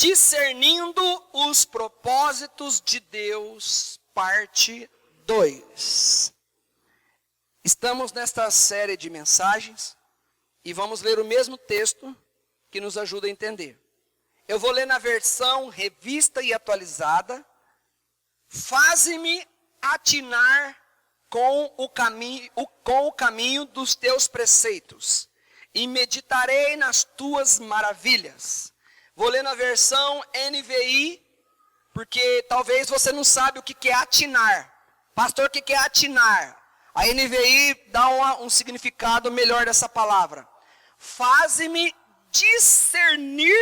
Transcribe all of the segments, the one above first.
Discernindo os propósitos de Deus, parte 2. Estamos nesta série de mensagens e vamos ler o mesmo texto que nos ajuda a entender. Eu vou ler na versão revista e atualizada. Faze-me atinar com o caminho dos teus preceitos e meditarei nas tuas maravilhas. Vou ler na versão NVI, porque talvez você não sabe o que é atinar. Pastor, o que é atinar? A NVI dá um significado melhor dessa palavra. Faze-me discernir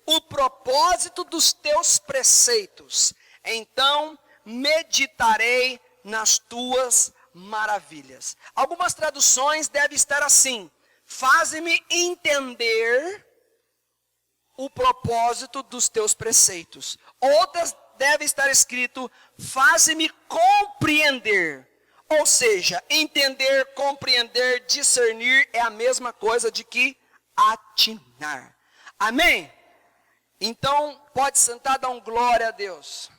o propósito dos teus preceitos. Então meditarei nas tuas maravilhas. Algumas traduções devem estar assim: faze-me entender o propósito dos teus preceitos. Outras deve estar escrito: faze-me compreender. Ou seja, entender, compreender, discernir é a mesma coisa de que atinar. Amém? Então, pode sentar, dar um glória a Deus.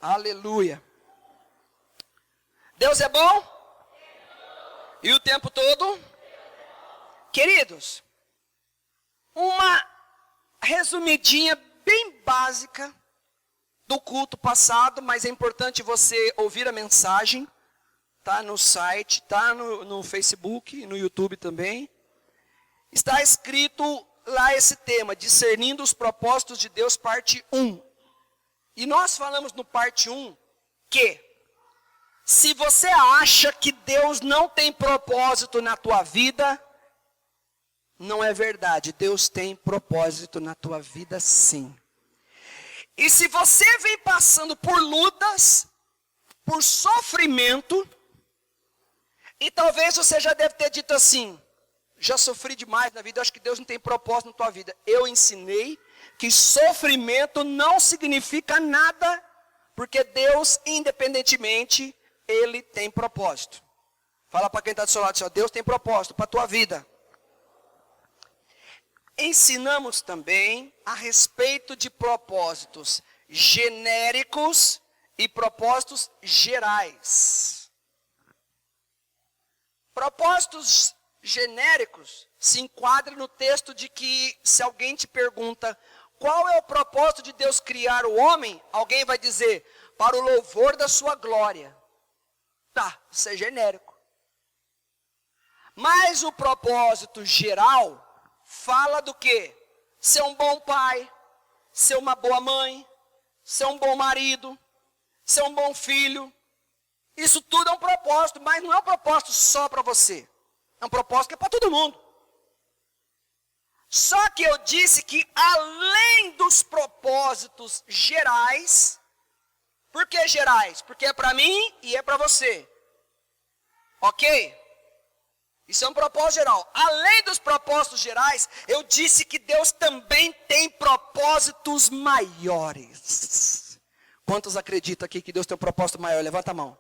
Aleluia. Deus é bom? E o tempo todo? Queridos, uma resumidinha bem básica do culto passado, mas é importante você ouvir a mensagem. Está no site, está no Facebook, no YouTube também. Está escrito lá esse tema, discernindo os propósitos de Deus, parte 1. E nós falamos no parte 1 que se você acha que Deus não tem propósito na tua vida, não é verdade. Deus tem propósito na tua vida, sim. E se você vem passando por lutas, por sofrimento, e talvez você já deve ter dito assim: já sofri demais na vida, eu acho que Deus não tem propósito na tua vida. Eu ensinei que sofrimento não significa nada, porque Deus, independentemente, Ele tem propósito. Fala para quem está do seu lado, assim, ó, Deus tem propósito para a tua vida. Ensinamos também a respeito de propósitos genéricos e propósitos gerais. Propósitos genéricos se enquadram no texto de que se alguém te pergunta qual é o propósito de Deus criar o homem, alguém vai dizer, para o louvor da sua glória. Tá, isso é genérico. Mas o propósito geral fala do quê? Ser um bom pai, ser uma boa mãe, ser um bom marido, ser um bom filho. Isso tudo é um propósito, mas não é um propósito só para você. É um propósito que é para todo mundo. Só que eu disse que além dos propósitos gerais, por que gerais? Porque é para mim e é para você. Ok? Isso é um propósito geral. Além dos propósitos gerais, eu disse que Deus também tem propósitos maiores. Quantos acreditam aqui que Deus tem um propósito maior? Levanta a mão.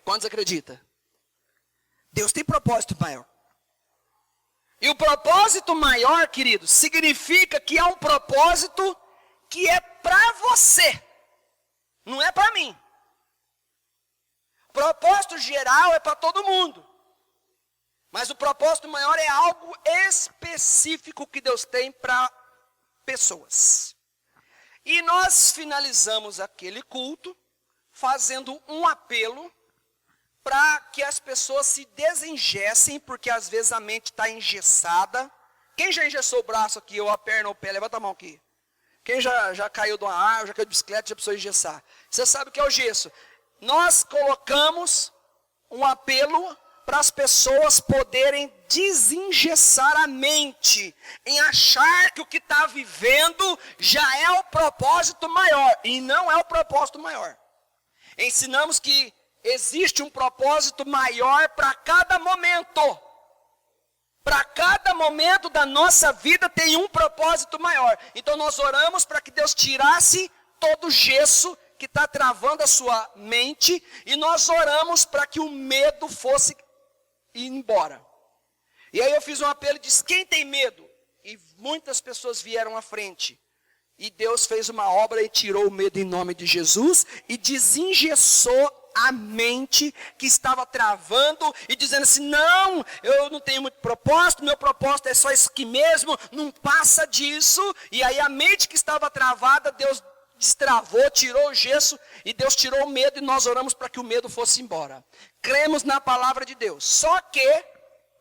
Quantos acreditam? Deus tem propósito maior. E o propósito maior, queridos, significa que é um propósito que é para você. Não é para mim. Propósito geral é para todo mundo. Mas o propósito maior é algo específico que Deus tem para pessoas. E nós finalizamos aquele culto fazendo um apelo para que as pessoas se desengessem, porque às vezes a mente está engessada. Quem já engessou o braço aqui, ou a perna, ou o pé? Levanta a mão aqui. Quem já caiu de uma árvore, já caiu de bicicleta, já precisou engessar. Você sabe o que é o gesso. Nós colocamos um apelo para as pessoas poderem desengessar a mente, em achar que o que está vivendo já é o propósito maior, e não é o propósito maior. Ensinamos que existe um propósito maior para cada momento. Para cada momento da nossa vida tem um propósito maior. Então nós oramos para que Deus tirasse todo o gesso que está travando a sua mente. E nós oramos para que o medo fosse ir embora. E aí eu fiz um apelo e disse, quem tem medo? E muitas pessoas vieram à frente. E Deus fez uma obra e tirou o medo em nome de Jesus e desengessou a mente que estava travando e dizendo assim, não, eu não tenho muito propósito, meu propósito é só isso aqui mesmo, não passa disso. E aí a mente que estava travada, Deus destravou, tirou o gesso e Deus tirou o medo e nós oramos para que o medo fosse embora. Cremos na palavra de Deus. Só que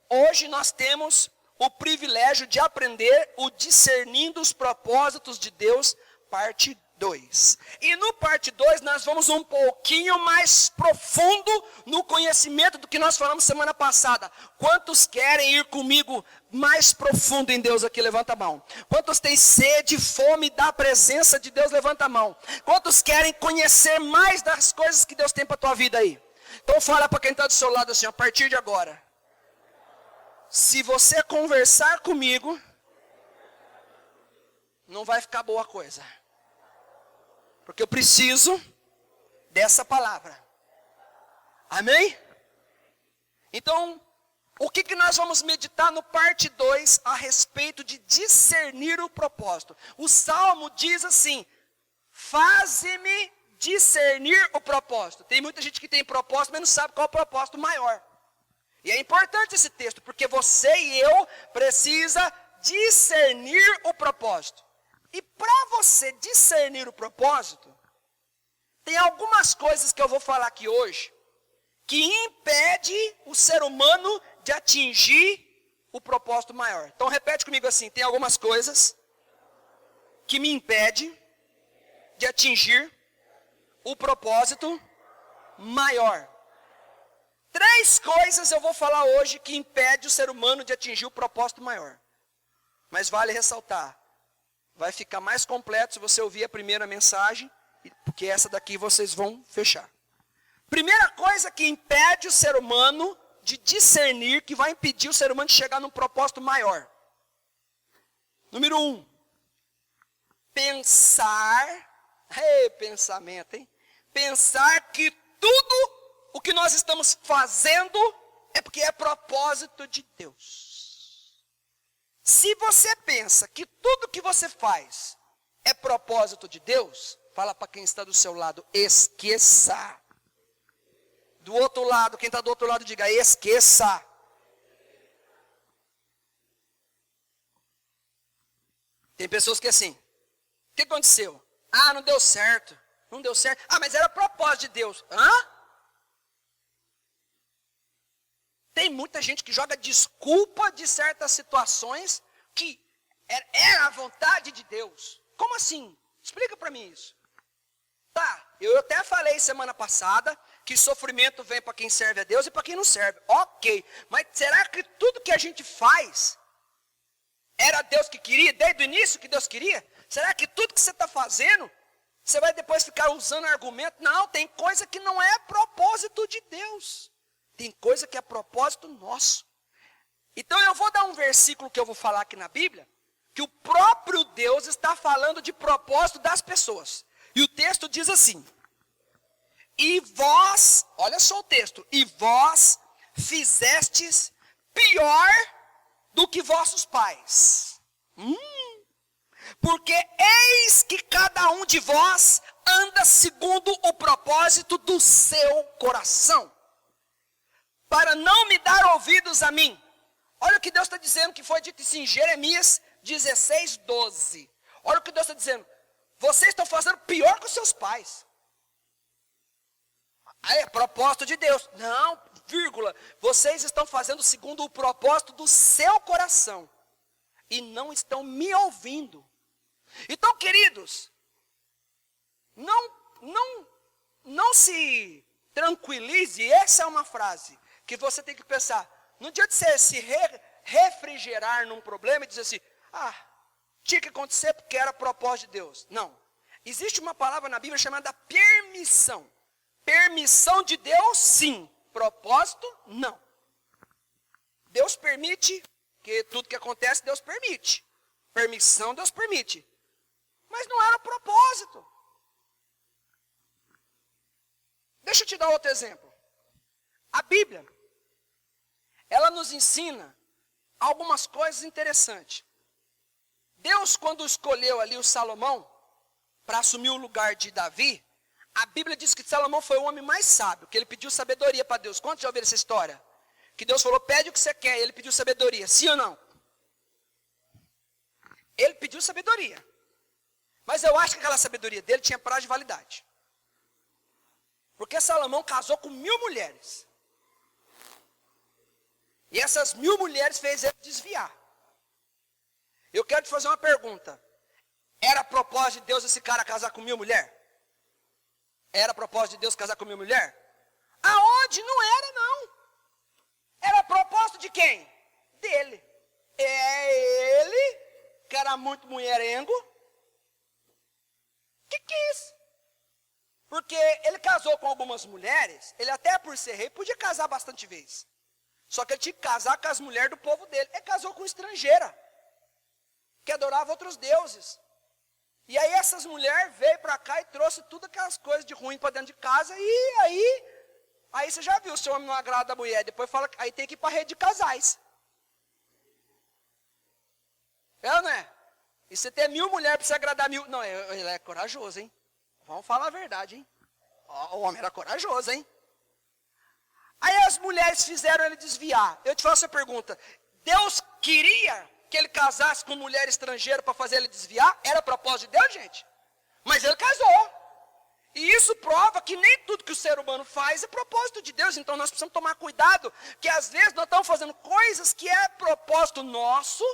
hoje nós temos o privilégio de aprender o discernindo os propósitos de Deus, parte 2. E no parte 2 nós vamos um pouquinho mais profundo no conhecimento do que nós falamos semana passada. Quantos querem ir comigo mais profundo em Deus aqui? Levanta a mão. Quantos têm sede, fome da presença de Deus? Levanta a mão. Quantos querem conhecer mais das coisas que Deus tem para a tua vida aí? Então fala para quem está do seu lado assim, a partir de agora. Se você conversar comigo, não vai ficar boa coisa. Porque eu preciso dessa palavra. Amém? Então, o que nós vamos meditar no parte 2 a respeito de discernir o propósito? O Salmo diz assim, faze-me discernir o propósito. Tem muita gente que tem propósito, mas não sabe qual é o propósito maior. E é importante esse texto, porque você e eu precisa discernir o propósito. E para você discernir o propósito, tem algumas coisas que eu vou falar aqui hoje, que impede o ser humano de atingir o propósito maior. Então repete comigo assim, tem algumas coisas que me impedem de atingir o propósito maior. 3 coisas eu vou falar hoje que impedem o ser humano de atingir o propósito maior. Mas vale ressaltar, vai ficar mais completo se você ouvir a primeira mensagem, porque essa daqui vocês vão fechar. Primeira coisa que impede o ser humano de discernir, que vai impedir o ser humano de chegar num propósito maior. Número 1. Pensamento, hein? Pensar que tudo o que nós estamos fazendo é porque é propósito de Deus. Se você pensa que tudo que você faz é propósito de Deus, fala para quem está do seu lado, esqueça. Do outro lado, quem está do outro lado, diga, esqueça. Tem pessoas que assim, o que aconteceu? Ah, não deu certo. Não deu certo. Ah, mas era propósito de Deus. Hã? Tem muita gente que joga desculpa de certas situações que era a vontade de Deus. Como assim? Explica para mim isso. Tá, eu até falei semana passada que sofrimento vem para quem serve a Deus e para quem não serve. Ok, mas será que tudo que a gente faz era Deus que queria, desde o início que Deus queria? Será que tudo que você está fazendo, você vai depois ficar usando argumento? Não, tem coisa que não é propósito de Deus. Tem coisa que é propósito nosso. Então eu vou dar um versículo que eu vou falar aqui na Bíblia, que o próprio Deus está falando de propósito das pessoas. E o texto diz assim, e vós, olha só o texto, e vós fizestes pior do que vossos pais. Porque eis que cada um de vós anda segundo o propósito do seu coração, para não me dar ouvidos a mim. Olha o que Deus está dizendo, que foi dito em Jeremias 16, 12. Olha o que Deus está dizendo. Vocês estão fazendo pior que os seus pais. Aí é propósito de Deus. Não, vírgula. Vocês estão fazendo segundo o propósito do seu coração. E não estão me ouvindo. Então, queridos, não se tranquilize. Essa é uma frase que você tem que pensar. No dia de você se refrigerar num problema e dizer assim, tinha que acontecer porque era propósito de Deus. Não. Existe uma palavra na Bíblia chamada permissão. Permissão de Deus, sim. Propósito, não. Deus permite, que tudo que acontece, Deus permite. Permissão, Deus permite. Mas não era propósito. Deixa eu te dar outro exemplo. A Bíblia, ela nos ensina algumas coisas interessantes. Deus, quando escolheu ali o Salomão para assumir o lugar de Davi, a Bíblia diz que Salomão foi o homem mais sábio, que ele pediu sabedoria para Deus. Quantos já ouviram essa história? Que Deus falou, pede o que você quer, e ele pediu sabedoria. Sim ou não? Ele pediu sabedoria. Mas eu acho que aquela sabedoria dele tinha prazo de validade. Porque Salomão casou com 1000 mulheres. E essas 1000 mulheres fez ele desviar. Eu quero te fazer uma pergunta. Era propósito de Deus esse cara casar com 1000 mulheres? Era propósito de Deus casar com 1000 mulheres? Aonde? Não era, não. Era propósito de quem? Dele. É ele, que era muito mulherengo. Que é isso? Porque ele casou com algumas mulheres, ele até por ser rei podia casar bastante vezes. Só que ele tinha que casar com as mulheres do povo dele. Ele casou com estrangeira, que adorava outros deuses. E aí essas mulheres veio para cá e trouxe tudo aquelas coisas de ruim para dentro de casa. E aí você já viu, se o homem não agrada a mulher, depois fala, aí tem que ir para a rede de casais. É ou não é? E você ter 1000 mulheres para você agradar 1000. Não, ele é corajoso, hein? Vamos falar a verdade, hein? O homem era corajoso, hein? Aí as mulheres fizeram ele desviar. Eu te faço essa pergunta. Deus queria que ele casasse com mulher estrangeira para fazer ele desviar? Era propósito de Deus, gente? Mas ele casou. E isso prova que nem tudo que o ser humano faz é propósito de Deus. Então nós precisamos tomar cuidado, que às vezes nós estamos fazendo coisas que é propósito nosso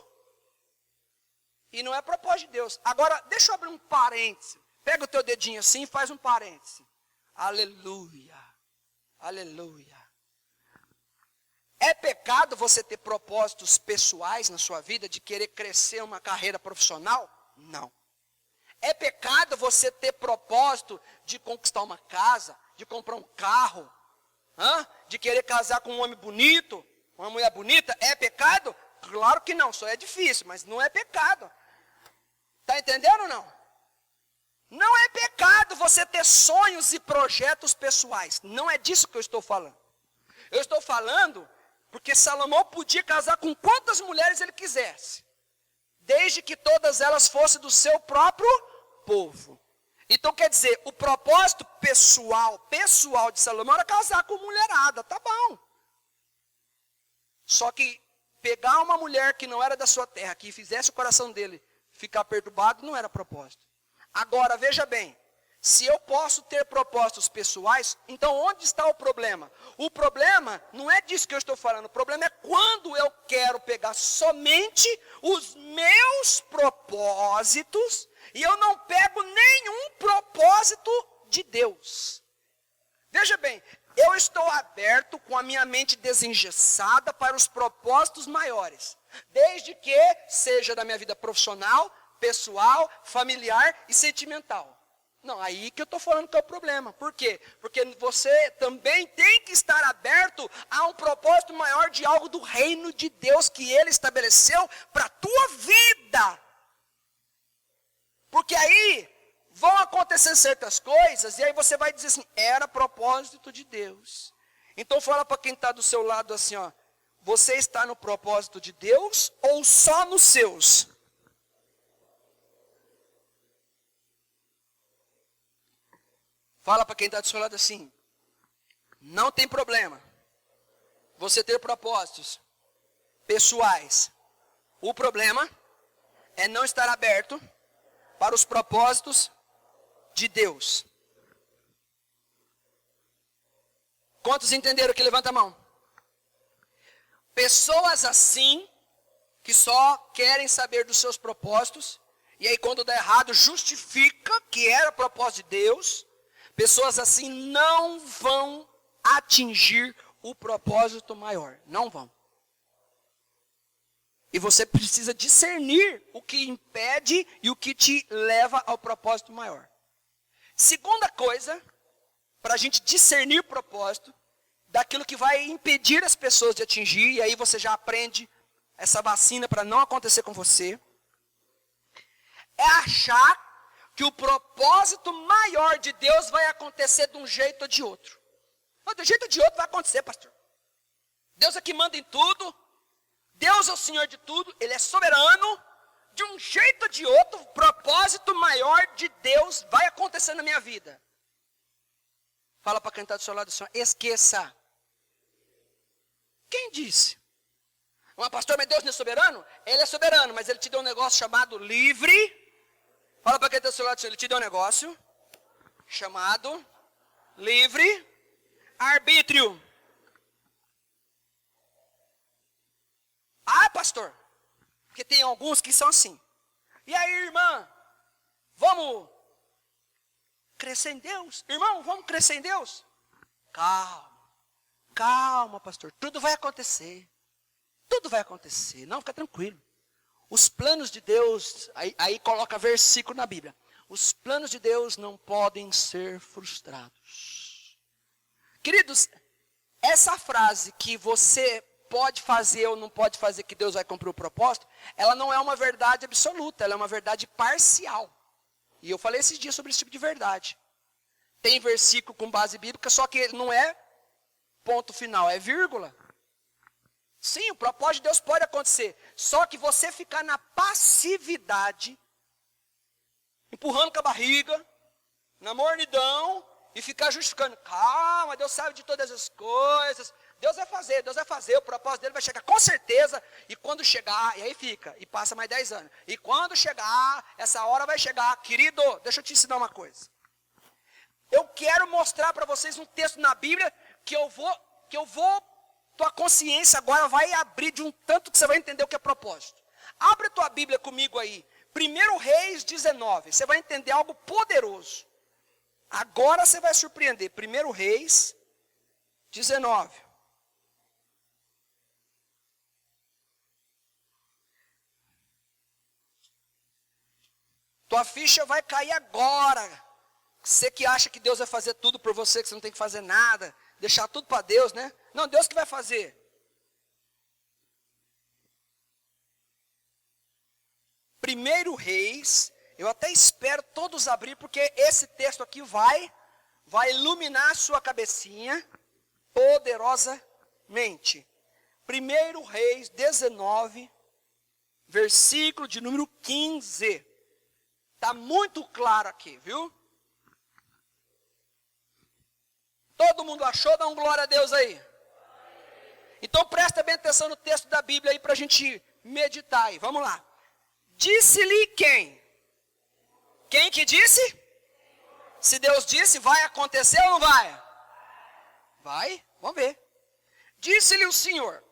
e não é propósito de Deus. Agora, deixa eu abrir um parêntese. Pega o teu dedinho assim e faz um parêntese. Aleluia. Aleluia. É pecado você ter propósitos pessoais na sua vida, de querer crescer uma carreira profissional? Não. É pecado você ter propósito de conquistar uma casa, de comprar um carro, de querer casar com um homem bonito, uma mulher bonita? É pecado? Claro que não, só é difícil, mas não é pecado. Está entendendo ou não? Não é pecado você ter sonhos e projetos pessoais. Não é disso que eu estou falando. Eu estou falando porque Salomão podia casar com quantas mulheres ele quisesse, desde que todas elas fossem do seu próprio povo. Então quer dizer, o propósito pessoal de Salomão era casar com mulherada, tá bom. Só que pegar uma mulher que não era da sua terra, que fizesse o coração dele ficar perturbado, não era propósito. Agora, veja bem, se eu posso ter propósitos pessoais, então onde está o problema? O problema não é disso que eu estou falando, o problema é quando eu quero pegar somente os meus propósitos e eu não pego nenhum propósito de Deus. Veja bem, eu estou aberto com a minha mente desengessada para os propósitos maiores, desde que seja da minha vida profissional, pessoal, familiar e sentimental. Não, aí que eu estou falando que é o problema. Por quê? Porque você também tem que estar aberto a um propósito maior de algo do reino de Deus que Ele estabeleceu para a tua vida. Porque aí vão acontecer certas coisas e aí você vai dizer assim, era propósito de Deus. Então fala para quem está do seu lado assim, ó, você está no propósito de Deus ou só nos seus? Fala para quem está do seu lado assim, não tem problema você ter propósitos pessoais. O problema é não estar aberto para os propósitos de Deus. Quantos entenderam que levanta a mão? Pessoas assim, que só querem saber dos seus propósitos, e aí quando dá errado, justifica que era propósito de Deus. Pessoas assim não vão atingir o propósito maior. Não vão. E você precisa discernir o que impede e o que te leva ao propósito maior. Segunda coisa, para a gente discernir propósito, daquilo que vai impedir as pessoas de atingir, e aí você já aprende essa vacina para não acontecer com você, é achar que o propósito maior de Deus vai acontecer de um jeito ou de outro. Não, de um jeito ou de outro vai acontecer, pastor. Deus é que manda em tudo. Deus é o Senhor de tudo. Ele é soberano. de um jeito ou de outro, o propósito maior de Deus vai acontecer na minha vida. Fala para quem está do seu lado assim, esqueça. Quem disse? Mas pastor, mas Deus não é soberano? Ele é soberano, mas ele te deu um negócio chamado livre. Fala para quem está do seu lado assim, ele te deu um negócio chamado livre arbítrio. Ah, pastor, porque tem alguns que são assim. E aí, irmã, vamos crescer em Deus? Irmão, vamos crescer em Deus? Calma, pastor, tudo vai acontecer. Tudo vai acontecer, não, fica tranquilo. Os planos de Deus, aí coloca versículo na Bíblia. Os planos de Deus não podem ser frustrados. Queridos, essa frase que você pode fazer ou não pode fazer que Deus vai cumprir o propósito, ela não é uma verdade absoluta, ela é uma verdade parcial. E eu falei esses dias sobre esse tipo de verdade. Tem versículo com base bíblica, só que ele não é ponto final, é vírgula. Sim, o propósito de Deus pode acontecer, só que você ficar na passividade, empurrando com a barriga, na mornidão, e ficar justificando. Calma, Deus sabe de todas as coisas. Deus vai fazer, o propósito dele vai chegar com certeza. E quando chegar, e aí fica, e passa mais 10 anos. E quando chegar, essa hora vai chegar. Querido, deixa eu te ensinar uma coisa. Eu quero mostrar para vocês um texto na Bíblia que eu vou, tua consciência agora vai abrir de um tanto que você vai entender o que é propósito. Abre a tua Bíblia comigo aí. 1 Reis 19, você vai entender algo poderoso. Agora você vai surpreender. 1 Reis 19. Tua ficha vai cair agora. Você que acha que Deus vai fazer tudo por você, que você não tem que fazer nada, deixar tudo para Deus, né? Não, Deus que vai fazer. 1 Reis, eu até espero todos abrir, porque esse texto aqui vai iluminar a sua cabecinha poderosamente. 1 Reis 19, versículo de número 15. Está muito claro aqui, viu? Todo mundo achou? Dá um glória a Deus aí. Então presta bem atenção no texto da Bíblia aí para a gente meditar aí. Vamos lá. Disse-lhe quem? Quem que disse? Se Deus disse, vai acontecer ou não vai? Vai, vamos ver. Disse-lhe o Senhor,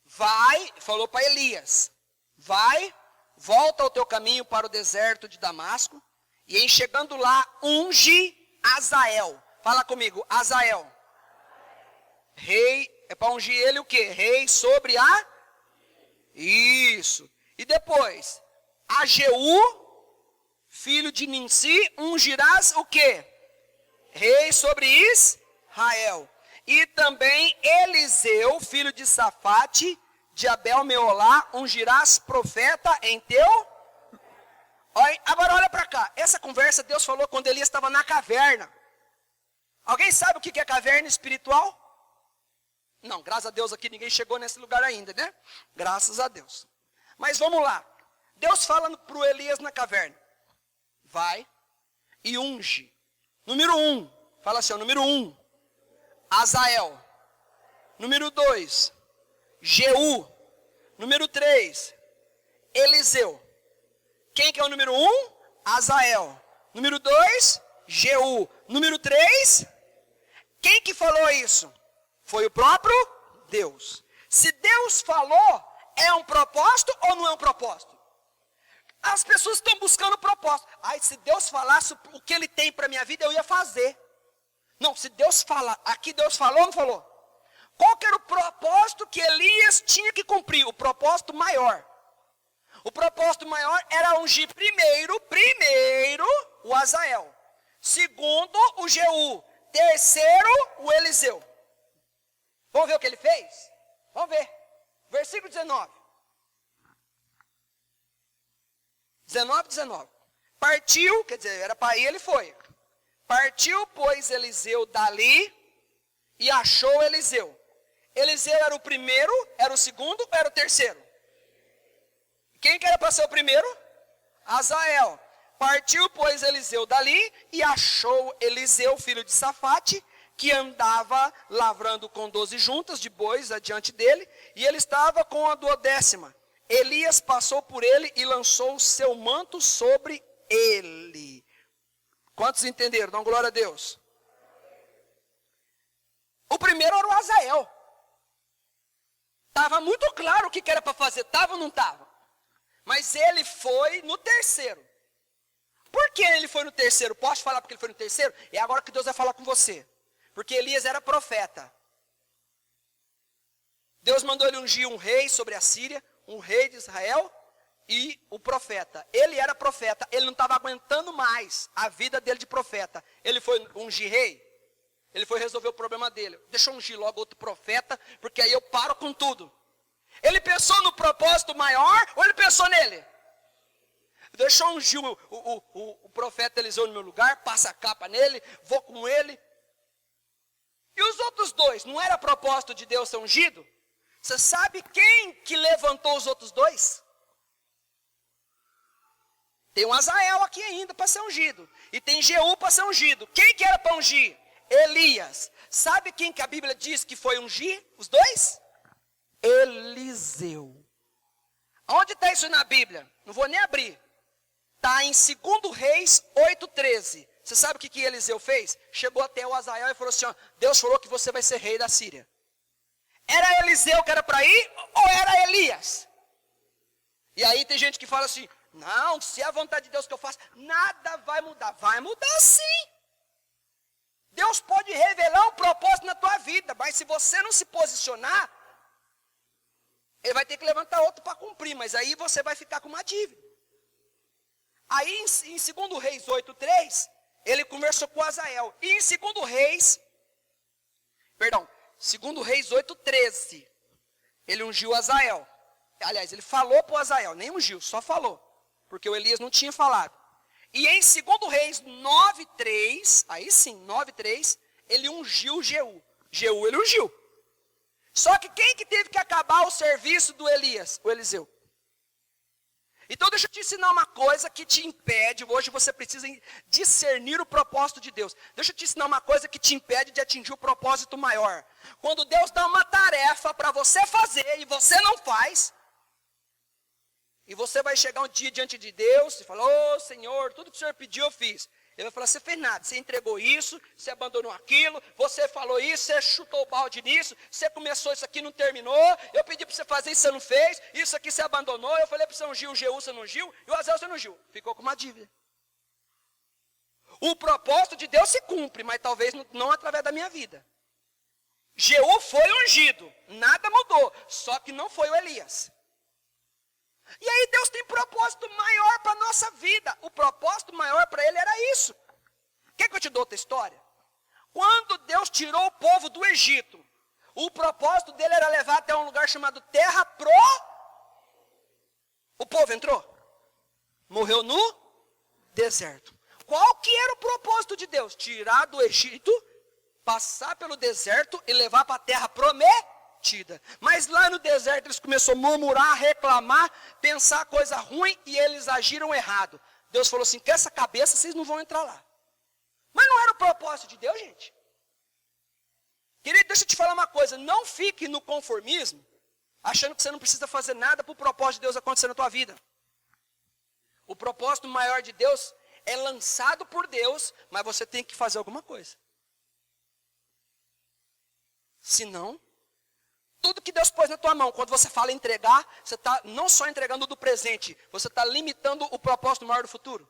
vai, falou para Elias, vai, volta ao teu caminho para o deserto de Damasco, e em chegando lá, unge Azael. Fala comigo, Azael. Rei, é para ungir ele o quê? Rei sobre a? Isso. E depois, Ageu, filho de Ninsi, ungirás o quê? Rei sobre Israel. E também Eliseu, filho de Safate, de Abel-Meolá, ungirás profeta em teu? Agora olha para cá. Essa conversa Deus falou quando Elias estava na caverna. Alguém sabe o que é caverna espiritual? Não, graças a Deus aqui ninguém chegou nesse lugar ainda, né? Graças a Deus. Mas vamos lá. Deus fala para o Elias na caverna. Vai e unge. Número 1. Fala assim, ó, número 1. Azael. Número 2. Jeú. Número 3. Eliseu. Quem que é o número 1? Azael. Número 2. Jeú. Número 3. Quem que falou isso? Foi o próprio Deus. Se Deus falou, é um propósito ou não é um propósito? As pessoas estão buscando propósito. Ai, se Deus falasse o que Ele tem para a minha vida, eu ia fazer. Não, se Deus falar, aqui Deus falou ou não falou? Qual que era o propósito que Elias tinha que cumprir? O propósito maior. O propósito maior era ungir primeiro o Azael. Segundo, o Jeú. Terceiro, o Eliseu. Vamos ver o que ele fez? Vamos ver. Versículo 19. 19. Partiu, quer dizer, era para ir, ele foi. Partiu, pois, Eliseu dali e achou Eliseu. Eliseu era o primeiro, era o segundo ou era o terceiro? Quem que era para ser o primeiro? Azael. Partiu, pois, Eliseu dali e achou Eliseu, filho de Safate, que andava lavrando com 12 juntas de bois adiante dele, e ele estava com a 12ª. Elias passou por ele e lançou o seu manto sobre ele. Quantos entenderam? Dão glória a Deus. O primeiro era o Azael. Estava muito claro o que era para fazer, estava ou não estava? Mas ele foi no terceiro. Por que ele foi no terceiro? Posso falar porque ele foi no terceiro? É agora que Deus vai falar com você. Porque Elias era profeta. Deus mandou ele ungir um rei sobre a Síria, um rei de Israel e o profeta. Ele era profeta, ele não estava aguentando mais a vida dele de profeta. Ele foi ungir rei, ele foi resolver o problema dele. Deixa eu ungir logo outro profeta, porque aí eu paro com tudo. Ele pensou no propósito maior ou ele pensou nele? Deixa eu ungir o profeta Eliseu no meu lugar, passa a capa nele, vou com ele. E os outros dois, não era propósito de Deus ser ungido? Você sabe quem que levantou os outros dois? Tem um Azael aqui ainda para ser ungido. E tem Jeú para ser ungido. Quem que era para ungir? Elias. Sabe quem que a Bíblia diz que foi ungir os dois? Eliseu. Onde está isso na Bíblia? Não vou nem abrir. Está em 2 Reis 8,13. Você sabe o que Eliseu fez? Chegou até o Azael e falou assim, ó, Deus falou que você vai ser rei da Síria. Era Eliseu que era para ir ou era Elias? E aí tem gente que fala assim, não, se é a vontade de Deus que eu faço, nada vai mudar. Vai mudar sim. Deus pode revelar um propósito na tua vida, mas se você não se posicionar, ele vai ter que levantar outro para cumprir, mas aí você vai ficar com uma dívida. Aí em 2 Reis 8,3, ele conversou com Azael. E em 2 Reis 8,13, ele ungiu Azael. Aliás, ele falou para o Azael, nem ungiu, só falou. Porque o Elias não tinha falado. E em 2 Reis 9,3, aí sim, 9,3, ele ungiu Jeú. Jeú ele ungiu. Só que quem que teve que acabar o serviço do Elias? O Eliseu. Então deixa eu te ensinar uma coisa que te impede, hoje você precisa discernir o propósito de Deus. Deixa eu te ensinar uma coisa que te impede de atingir o propósito maior. Quando Deus dá uma tarefa para você fazer e você não faz, e você vai chegar um dia diante de Deus e falar, ô Senhor, tudo que o Senhor pediu eu fiz. Ele vai falar, você fez nada, você entregou isso, você abandonou aquilo, você falou isso, você chutou o balde nisso, você começou isso aqui e não terminou, eu pedi para você fazer isso, você não fez, isso aqui você abandonou, eu falei para você ungir o Jeú, você não ungiu, e o Azael você não ungiu. Ficou com uma dívida. O propósito de Deus se cumpre, mas talvez não através da minha vida. Jeú foi ungido, nada mudou, só que não foi o Elias. E aí Deus tem propósito maior para a nossa vida. O propósito maior para ele era isso. Quer que eu te dou outra história? Quando Deus tirou o povo do Egito, o propósito dele era levar até um lugar chamado Terra Pro. O povo entrou. Morreu no deserto. Qual que era o propósito de Deus? Tirar do Egito, passar pelo deserto e levar para a Terra Prometida. Mas lá no deserto eles começaram a murmurar, reclamar, pensar coisa ruim e eles agiram errado. Deus falou assim, com essa cabeça vocês não vão entrar lá. Mas não era o propósito de Deus, gente. Querido, deixa eu te falar uma coisa, não fique no conformismo, achando que você não precisa fazer nada para o propósito de Deus acontecer na tua vida. O propósito maior de Deus é lançado por Deus, mas você tem que fazer alguma coisa. Senão, tudo que Deus pôs na tua mão, quando você fala entregar, você está não só entregando do presente, você está limitando o propósito maior do futuro.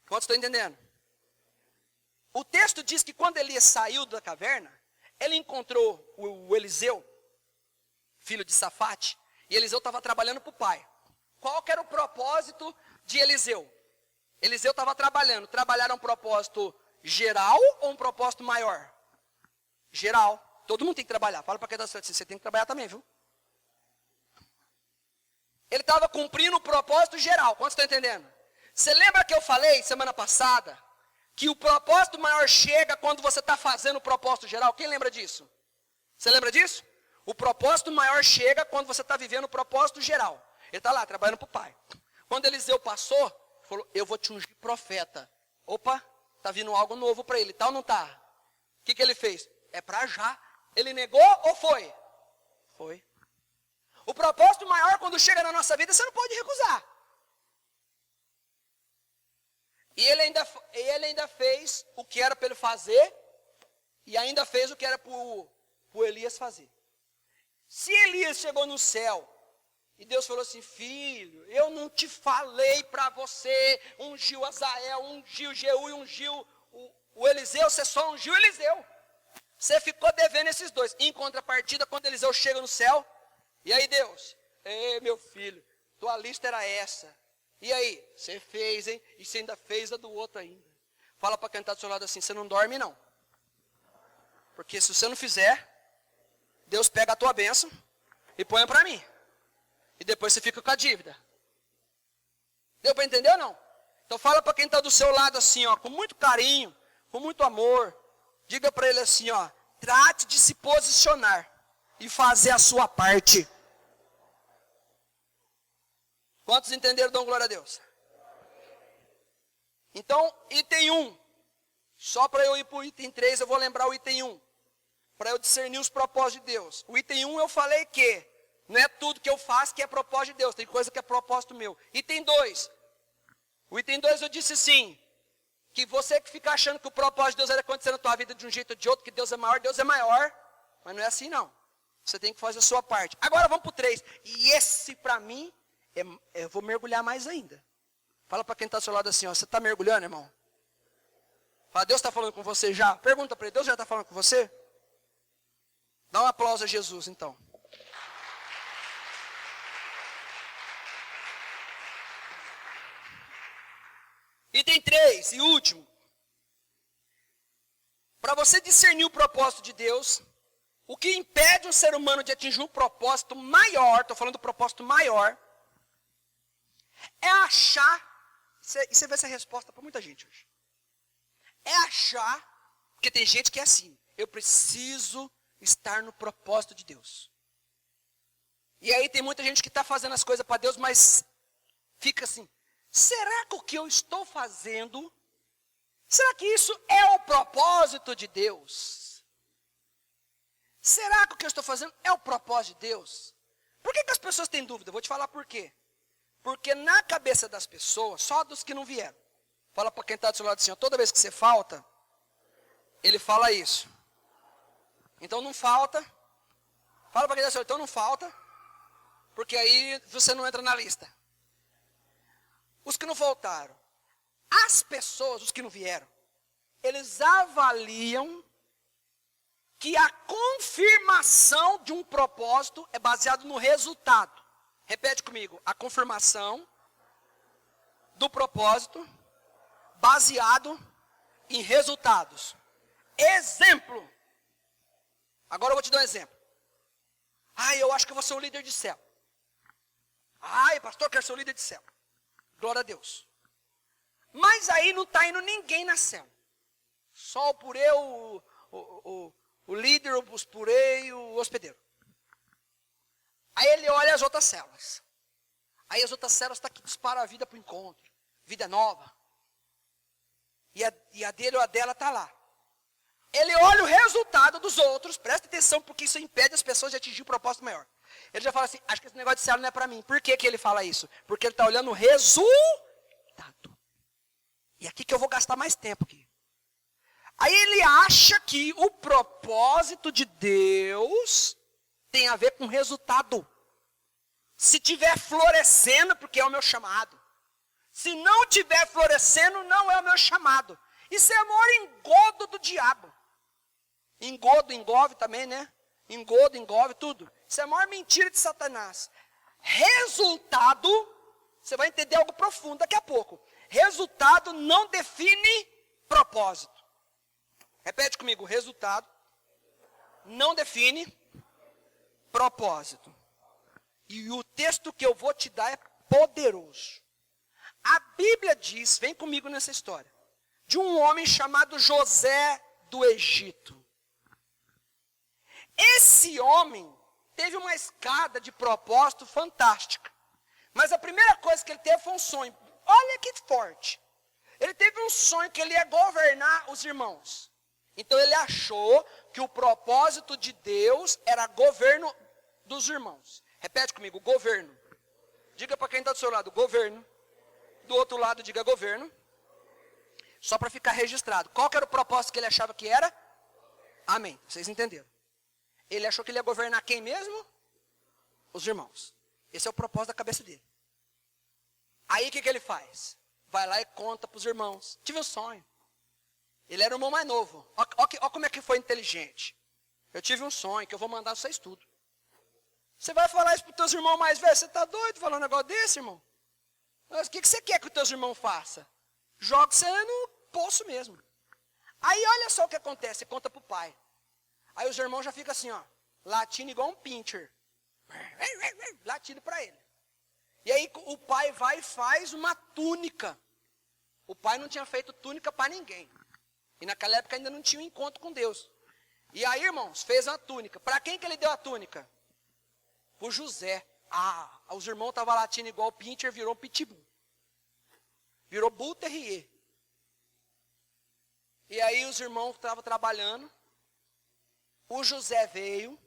Quantos estão entendendo? O texto diz que quando Elias saiu da caverna, ele encontrou o Eliseu, filho de Safate, e Eliseu estava trabalhando para o pai. Qual que era o propósito de Eliseu? Eliseu estava trabalhando. Trabalhar era um propósito geral ou um propósito maior? Geral. Todo mundo tem que trabalhar. Fala para quem está você tem que trabalhar também, viu? Ele estava cumprindo o propósito geral. Quantos estão entendendo? Você lembra que eu falei semana passada que o propósito maior chega quando você está fazendo o propósito geral? Quem lembra disso? Você lembra disso? O propósito maior chega quando você está vivendo o propósito geral. Ele está lá, trabalhando para o pai. Quando Eliseu passou, falou, eu vou te ungir profeta. Opa, está vindo algo novo para ele, tá ou não está? O que ele fez? É para já. Ele negou ou foi? Foi. O propósito maior quando chega na nossa vida, você não pode recusar. E ele ainda fez o que era para ele fazer, e ainda fez o que era para o Elias fazer. Se Elias chegou no céu, e Deus falou assim, filho, eu não te falei para você, ungiu Azael, ungiu Jeú e ungiu o Eliseu, você só ungiu Eliseu. Você ficou devendo esses dois. Em contrapartida, quando Eliseu chega no céu, e aí Deus, ei meu filho, tua lista era essa. E aí, você fez, hein? E você ainda fez a do outro ainda. Fala para quem está do seu lado assim, você não dorme não. Porque se você não fizer, Deus pega a tua bênção e põe para mim. E depois você fica com a dívida. Deu para entender ou não? Então fala para quem está do seu lado assim, ó, com muito carinho, com muito amor. Diga para ele assim, ó, trate de se posicionar e fazer a sua parte. Quantos entenderam? Dão glória a Deus. Então, item 1. Só para eu ir para o item 3, eu vou lembrar o item 1. Para eu discernir os propósitos de Deus. O item 1 eu falei que não é tudo que eu faço que é propósito de Deus. Tem coisa que é propósito meu. Item 2. O item 2 eu disse assim. Que você que fica achando que o propósito de Deus vai acontecer na tua vida de um jeito ou de outro. Que Deus é maior. Mas não é assim não. Você tem que fazer a sua parte. Agora vamos para o 3. E esse para mim, eu vou mergulhar mais ainda. Fala para quem está do seu lado assim, ó, você está mergulhando, irmão? Fala, Deus está falando com você já? Pergunta para ele, Deus já está falando com você? Dá um aplauso a Jesus, então. Item 3 e último. Para você discernir o propósito de Deus, o que impede um ser humano de atingir um propósito maior, estou falando do propósito maior, é achar, e você vê essa resposta para muita gente hoje, é achar, porque tem gente que é assim, eu preciso estar no propósito de Deus. E aí tem muita gente que está fazendo as coisas para Deus, mas fica assim, será que o que eu estou fazendo, será que isso é o propósito de Deus? Será que o que eu estou fazendo é o propósito de Deus? Por que as pessoas têm dúvida? Eu vou te falar por quê. Porque na cabeça das pessoas, só dos que não vieram. Fala para quem está do seu lado assim, ó, toda vez que você falta, ele fala isso. Então não falta. Fala para quem está do seu lado, então não falta. Porque aí você não entra na lista. Os que não faltaram. As pessoas, os que não vieram, eles avaliam que a confirmação de um propósito é baseado no resultado. Repete comigo, a confirmação do propósito baseado em resultados. Exemplo. Agora eu vou te dar um exemplo. Eu acho que eu vou ser um líder de céu. Pastor, eu quero ser um líder de céu. Glória a Deus. Mas aí não está indo ninguém na céu. Só o pureu, o líder, os purei e o hospedeiro. Aí ele olha as outras células. Aí as outras células estão aqui, disparam a vida para o encontro. Vida nova. E a dele ou a dela está lá. Ele olha o resultado dos outros. Presta atenção, porque isso impede as pessoas de atingir o propósito maior. Ele já fala assim, acho que esse negócio de célula não é para mim. Por que ele fala isso? Porque ele está olhando o resultado. E aqui que eu vou gastar mais tempo aqui. Aí ele acha que o propósito de Deus tem a ver com resultado. Se tiver florescendo, porque é o meu chamado. Se não tiver florescendo, não é o meu chamado. Isso é o maior engodo do diabo. Engodo, engove também, né? Engodo, engove, tudo. Isso é a maior mentira de Satanás. Resultado, você vai entender algo profundo daqui a pouco. Resultado não define propósito. Repete comigo, resultado não define propósito. E o texto que eu vou te dar é poderoso. A Bíblia diz, vem comigo nessa história, de um homem chamado José do Egito. Esse homem, teve uma escada de propósito fantástica. Mas a primeira coisa que ele teve foi um sonho. Olha que forte. Ele teve um sonho que ele ia governar os irmãos. Então ele achou que o propósito de Deus era governo dos irmãos. Repete comigo, governo. Diga para quem está do seu lado, governo. Do outro lado, diga governo. Só para ficar registrado. Qual que era o propósito que ele achava que era? Amém. Vocês entenderam? Ele achou que ele ia governar quem mesmo? Os irmãos. Esse é o propósito da cabeça dele. Aí o que ele faz? Vai lá e conta para os irmãos. Tive um sonho. Ele era o irmão mais novo. Olha como é que foi inteligente. Eu tive um sonho que eu vou mandar vocês tudo. Você vai falar isso para os teus irmãos mais velhos? Você está doido falando um negócio desse, irmão? Mas o que você quer que os teus irmãos façam? Joga você no poço mesmo. Aí olha só o que acontece. Você conta para o pai. Aí os irmãos já ficam assim, ó. Latindo igual um pincher. Latindo para ele. E aí o pai vai e faz uma túnica. O pai não tinha feito túnica para ninguém. E naquela época ainda não tinha um encontro com Deus. E aí, irmãos, fez uma túnica. Para quem que ele deu a túnica? Para o José. Ah, os irmãos estavam latindo igual o pincher, virou um pitbull. Virou bull terrier. E aí os irmãos estavam trabalhando. O José veio.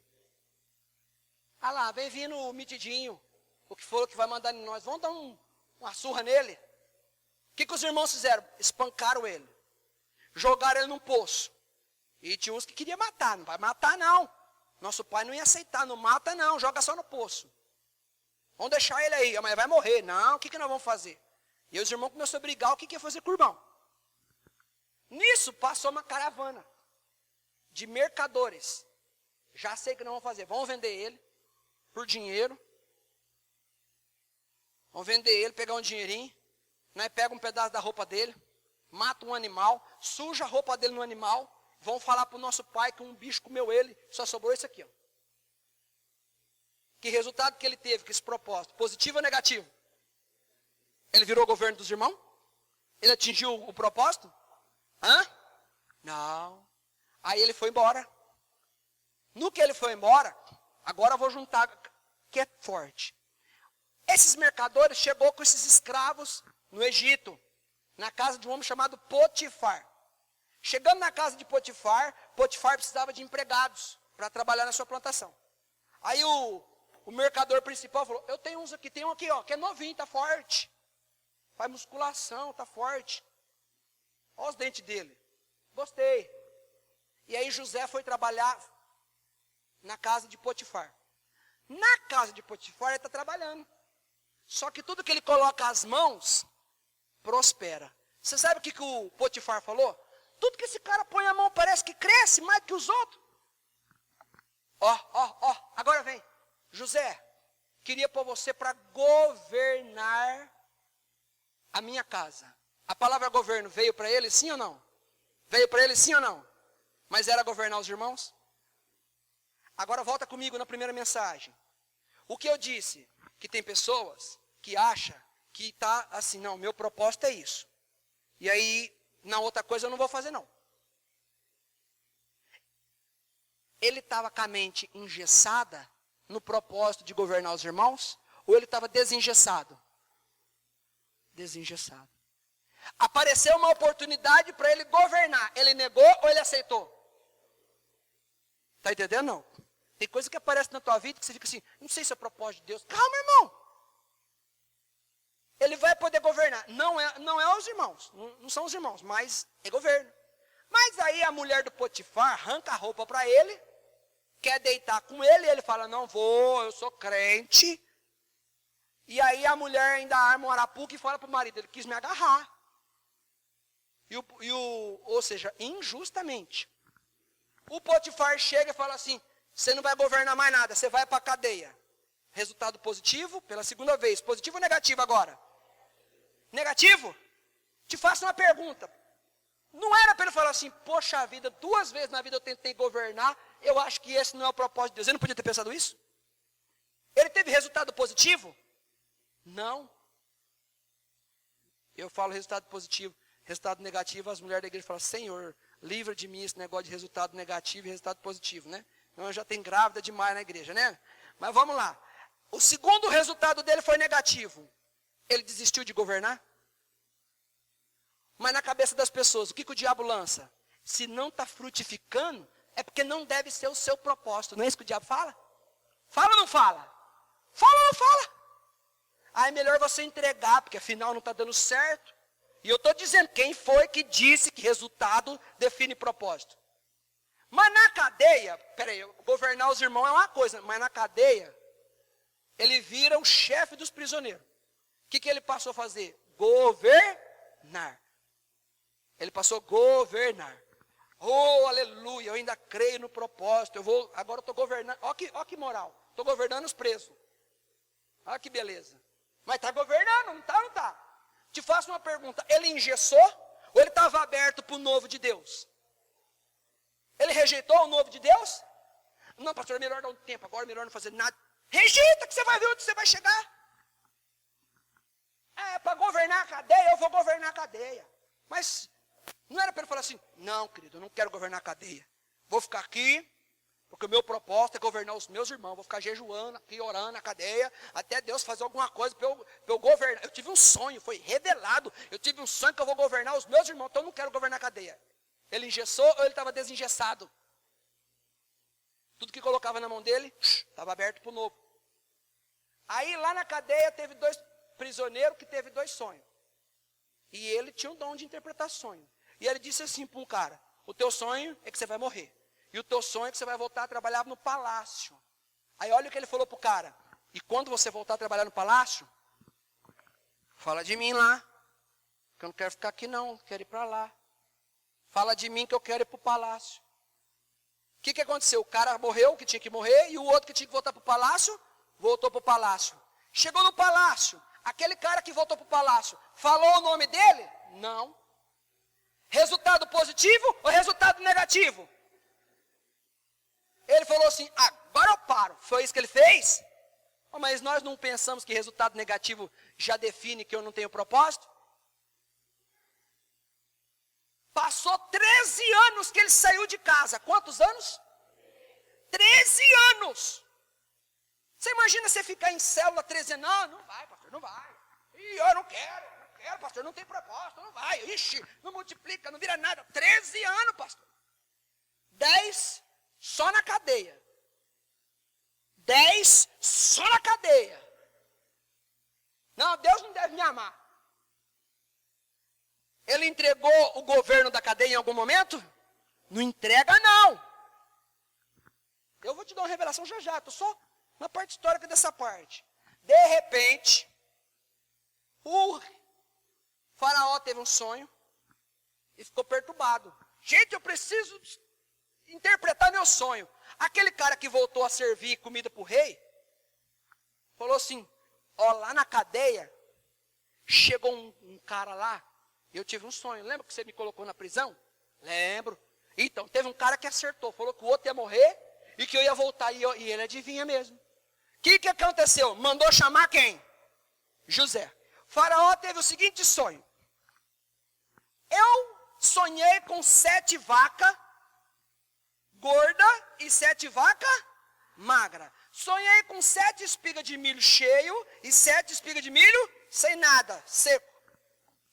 Ah lá, vem vindo o mitidinho. O que for que vai mandar em nós. Vamos dar uma surra nele. O que os irmãos fizeram? Espancaram ele. Jogaram ele num poço. E tinha uns que queriam matar. Não vai matar não. Nosso pai não ia aceitar. Não mata não. Joga só no poço. Vamos deixar ele aí. Amanhã vai morrer. Não, o que nós vamos fazer? E os irmãos começaram a brigar. O que ia fazer com o irmão? Nisso passou uma caravana de mercadores. Já sei o que nós vamos fazer. Vamos vender ele por dinheiro. Vamos vender ele, pegar um dinheirinho. Nós pega um pedaço da roupa dele. Mata um animal. Suja a roupa dele no animal. Vão falar para o nosso pai que um bicho comeu ele. Só sobrou isso aqui. Ó. Que resultado que ele teve com esse propósito? Positivo ou negativo? Ele virou governo dos irmãos? Ele atingiu o propósito? Hã? Não. Aí ele foi embora. No que ele foi embora, agora eu vou juntar, que é forte. Esses mercadores chegou com esses escravos no Egito, na casa de um homem chamado Potifar. Chegando na casa de Potifar, Potifar precisava de empregados para trabalhar na sua plantação. Aí o mercador principal falou, eu tenho uns aqui, tem um aqui, ó, que é novinho, tá forte. Faz musculação, tá forte. Olha os dentes dele. Gostei. E aí José foi trabalhar na casa de Potifar. Na casa de Potifar ele está trabalhando. Só que tudo que ele coloca as mãos, prospera. Você sabe o que o Potifar falou? Tudo que esse cara põe a mão parece que cresce mais do que os outros. Ó, agora vem. José, queria pôr você para governar a minha casa. A palavra governo veio para ele sim ou não? Veio para ele sim ou não? Mas era governar os irmãos? Agora volta comigo na primeira mensagem. O que eu disse? Que tem pessoas que acham que está assim, não, meu propósito é isso. E aí, na outra coisa eu não vou fazer não. Ele estava com a mente engessada no propósito de governar os irmãos? Ou ele estava desengessado? Desengessado. Apareceu uma oportunidade para ele governar. Ele negou ou ele aceitou? Está entendendo não? Tem coisa que aparece na tua vida que você fica assim, não sei se é propósito de Deus. Calma, irmão. Ele vai poder governar. Não é os irmãos. Não são os irmãos, mas é governo. Mas aí a mulher do Potifar arranca a roupa para ele, quer deitar com ele, e ele fala, não vou, eu sou crente. E aí a mulher ainda arma um arapuca e fala para o marido, ele quis me agarrar. Ou seja, injustamente. O Potifar chega e fala assim, você não vai governar mais nada, você vai para a cadeia. Resultado positivo, pela segunda vez. Positivo ou negativo agora? Negativo? Te faço uma pergunta. Não era para ele falar assim, poxa vida, 2 vezes na vida eu tentei governar, eu acho que esse não é o propósito de Deus. Ele não podia ter pensado isso? Ele teve resultado positivo? Não. Eu falo resultado positivo. Resultado negativo, as mulheres da igreja falam, Senhor, livra de mim esse negócio de resultado negativo e resultado positivo, né? Então já tem grávida demais na igreja, né? Mas vamos lá. O segundo resultado dele foi negativo. Ele desistiu de governar? Mas na cabeça das pessoas, o que o diabo lança? Se não está frutificando, é porque não deve ser o seu propósito. Não é isso que o diabo fala? Fala ou não fala? Fala ou não fala? Aí é melhor você entregar, porque afinal não está dando certo. E eu estou dizendo, quem foi que disse que resultado define propósito? Mas na cadeia, peraí, governar os irmãos é uma coisa, mas na cadeia, ele vira o chefe dos prisioneiros. O que ele passou a fazer? Governar. Ele passou a governar. Oh, aleluia, eu ainda creio no propósito. Agora eu estou governando. Olha que moral. Estou governando os presos. Olha que beleza. Mas está governando, não está, não está. Te faço uma pergunta. Ele engessou ou ele estava aberto para o novo de Deus? Ele rejeitou o novo de Deus? Não, pastor, é melhor dar um tempo. Agora é melhor não fazer nada. Rejeita que você vai ver onde você vai chegar. Para governar a cadeia, eu vou governar a cadeia. Mas não era para ele falar assim, não, querido, eu não quero governar a cadeia. Vou ficar aqui, porque o meu propósito é governar os meus irmãos. Vou ficar jejuando aqui, orando na cadeia, até Deus fazer alguma coisa para eu governar. Eu tive um sonho, foi revelado. Eu tive um sonho que eu vou governar os meus irmãos, então eu não quero governar a cadeia. Ele engessou ou ele estava desengessado? Tudo que colocava na mão dele, estava aberto para o novo. Aí lá na cadeia teve 2 prisioneiros que teve 2 sonhos. E ele tinha um dom de interpretar sonho. E ele disse assim para um cara, o teu sonho é que você vai morrer. E o teu sonho é que você vai voltar a trabalhar no palácio. Aí olha o que ele falou para o cara. E quando você voltar a trabalhar no palácio, fala de mim lá. Que eu não quero ficar aqui não, quero ir para lá. Fala de mim que eu quero ir para o palácio. O que aconteceu? O cara morreu, que tinha que morrer, e o outro que tinha que voltar para o palácio, voltou para o palácio. Chegou no palácio, aquele cara que voltou para o palácio, falou o nome dele? Não. Resultado positivo ou resultado negativo? Ele falou assim, agora eu paro. Foi isso que ele fez? Mas nós não pensamos que resultado negativo já define que eu não tenho propósito? Passou 13 anos que ele saiu de casa. Quantos anos? 13 anos. Você imagina você ficar em célula 13 anos? Não vai, pastor, não vai. E eu não quero, pastor, não tem propósito, não vai. Ixi, não multiplica, não vira nada. 13 anos, pastor. 10 só na cadeia. 10 só na cadeia. Não, Deus não deve me amar. Ele entregou o governo da cadeia em algum momento? Não entrega, não. Eu vou te dar uma revelação já. Estou só na parte histórica dessa parte. De repente, o faraó teve um sonho e ficou perturbado. Gente, eu preciso interpretar meu sonho. Aquele cara que voltou a servir comida para o rei, falou assim, lá na cadeia, chegou um cara lá, eu tive um sonho, lembra que você me colocou na prisão? Lembro. Então, teve um cara que acertou, falou que o outro ia morrer e que eu ia voltar, e ele adivinha mesmo. O que aconteceu? Mandou chamar quem? José. Faraó teve o seguinte sonho. Eu sonhei com 7 vacas gordas e 7 vacas magras. Sonhei com 7 espigas de milho cheio e 7 espigas de milho sem nada, seco.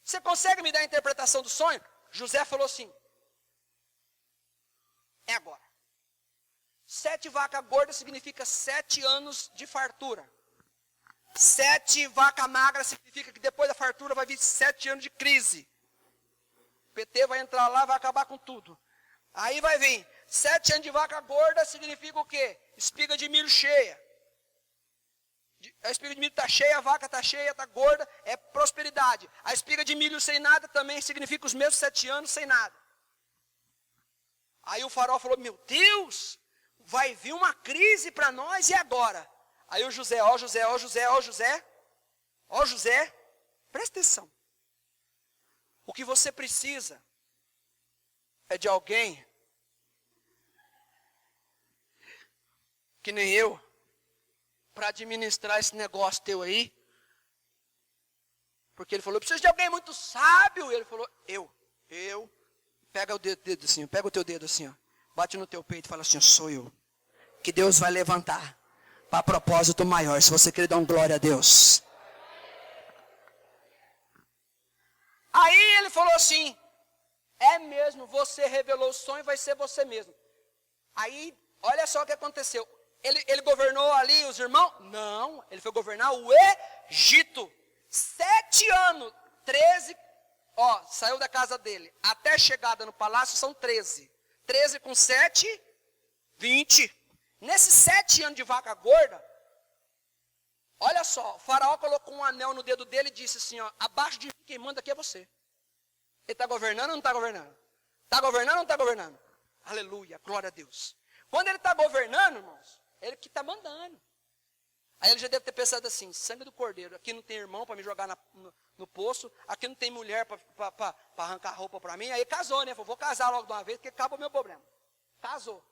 Você consegue me dar a interpretação do sonho? José falou assim, é agora. 7 vacas gordas significa 7 anos de fartura. 7 vacas magras significa que depois da fartura vai vir 7 anos de crise. O PT vai entrar lá, vai acabar com tudo. Aí vai vir 7 anos de vaca gorda significa o quê? Espiga de milho cheia. A espiga de milho está cheia, a vaca está cheia, está gorda, é prosperidade. A espiga de milho sem nada também significa os mesmos 7 anos sem nada. Aí o faraó falou, meu Deus, vai vir uma crise para nós, e agora? Aí o José, José, presta atenção. O que você precisa é de alguém que nem eu, para administrar esse negócio teu aí. Porque ele falou, eu preciso de alguém muito sábio. E ele falou, eu. Pega o dedo assim, pega o teu dedo assim, ó. Bate no teu peito e fala assim, sou eu. Que Deus vai levantar. para propósito maior. Se você quer dar um glória a Deus. Aí ele falou assim, é mesmo, você revelou o sonho, vai ser você mesmo. Aí, olha só o que aconteceu. Ele governou ali os irmãos? Não, ele foi governar o Egito. 7 anos, 13, saiu da casa dele. Até a chegada no palácio são 13. 13 com 7, 20. Nesses 7 anos de vaca gorda, olha só, o faraó colocou um anel no dedo dele e disse assim, abaixo de mim quem manda aqui é você. Ele está governando ou não está governando? Está governando ou não está governando? Aleluia, glória a Deus. Quando ele está governando, irmãos, ele que está mandando. Aí ele já deve ter pensado assim, sangue do cordeiro, aqui não tem irmão para me jogar no poço, aqui não tem mulher para arrancar roupa para mim. Aí casou, né? Vou casar logo de uma vez, porque acaba o meu problema. Casou.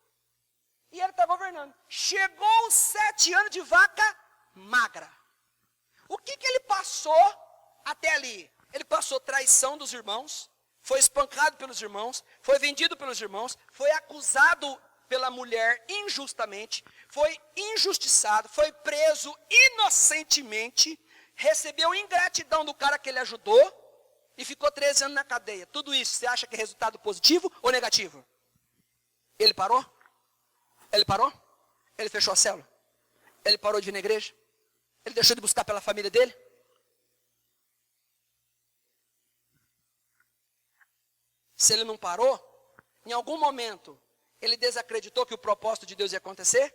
E ele está governando. Chegou os 7 anos de vaca magra. O que ele passou até ali? Ele passou traição dos irmãos, foi espancado pelos irmãos, foi vendido pelos irmãos, foi acusado pela mulher injustamente, foi injustiçado, foi preso inocentemente, recebeu ingratidão do cara que ele ajudou e ficou 13 anos na cadeia. Tudo isso, você acha que é resultado positivo ou negativo? Ele parou? Ele parou? Ele fechou a célula? Ele parou de ir na igreja? Ele deixou de buscar pela família dele? Se ele não parou, em algum momento, ele desacreditou que o propósito de Deus ia acontecer?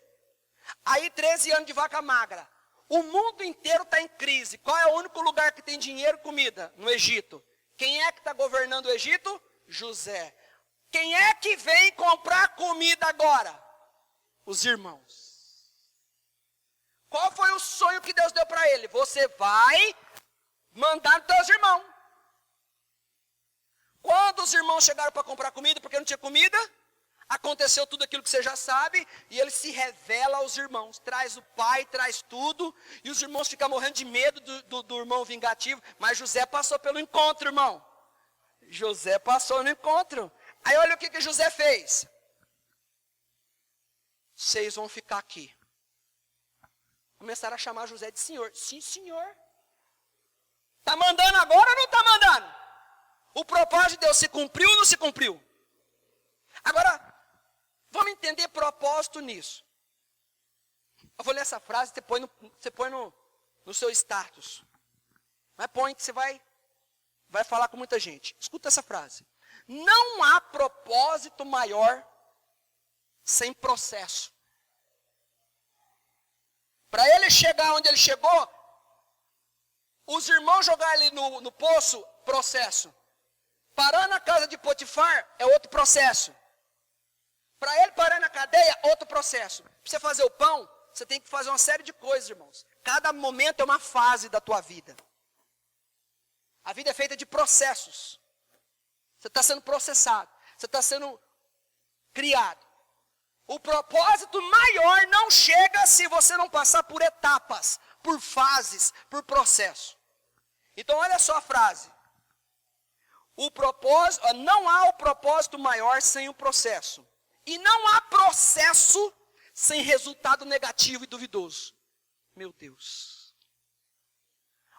Aí 13 anos de vaca magra. O mundo inteiro está em crise. Qual é o único lugar que tem dinheiro e comida? No Egito. Quem é que está governando o Egito? José. Quem é que vem comprar comida agora? Os irmãos. Qual foi o sonho que Deus deu para ele? Você vai mandar nos teus irmãos. Quando os irmãos chegaram para comprar comida, porque não tinha comida, aconteceu tudo aquilo que você já sabe, e ele se revela aos irmãos, traz o pai, traz tudo, e os irmãos ficam morrendo de medo do irmão vingativo, mas José passou pelo encontro, irmão. José passou no encontro. Aí olha o que José fez. Vocês vão ficar aqui. Começaram a chamar José de senhor. Sim, senhor. Está mandando agora ou não está mandando? O propósito de Deus se cumpriu ou não se cumpriu? Agora, vamos entender propósito nisso. Eu vou ler essa frase, você põe no seu status. Mas põe que você vai falar com muita gente. Escuta essa frase. Não há propósito maior sem processo. Para ele chegar onde ele chegou, os irmãos jogaram ele no poço, processo. Parar na casa de Potifar é outro processo. Para ele parar na cadeia, outro processo. Para você fazer o pão, você tem que fazer uma série de coisas, irmãos. Cada momento é uma fase da tua vida. A vida é feita de processos. Você está sendo processado. Você está sendo criado. O propósito maior não chega se você não passar por etapas, por fases, por processo. Então olha só a frase. Não há o propósito maior sem o processo. E não há processo sem resultado negativo e duvidoso. Meu Deus.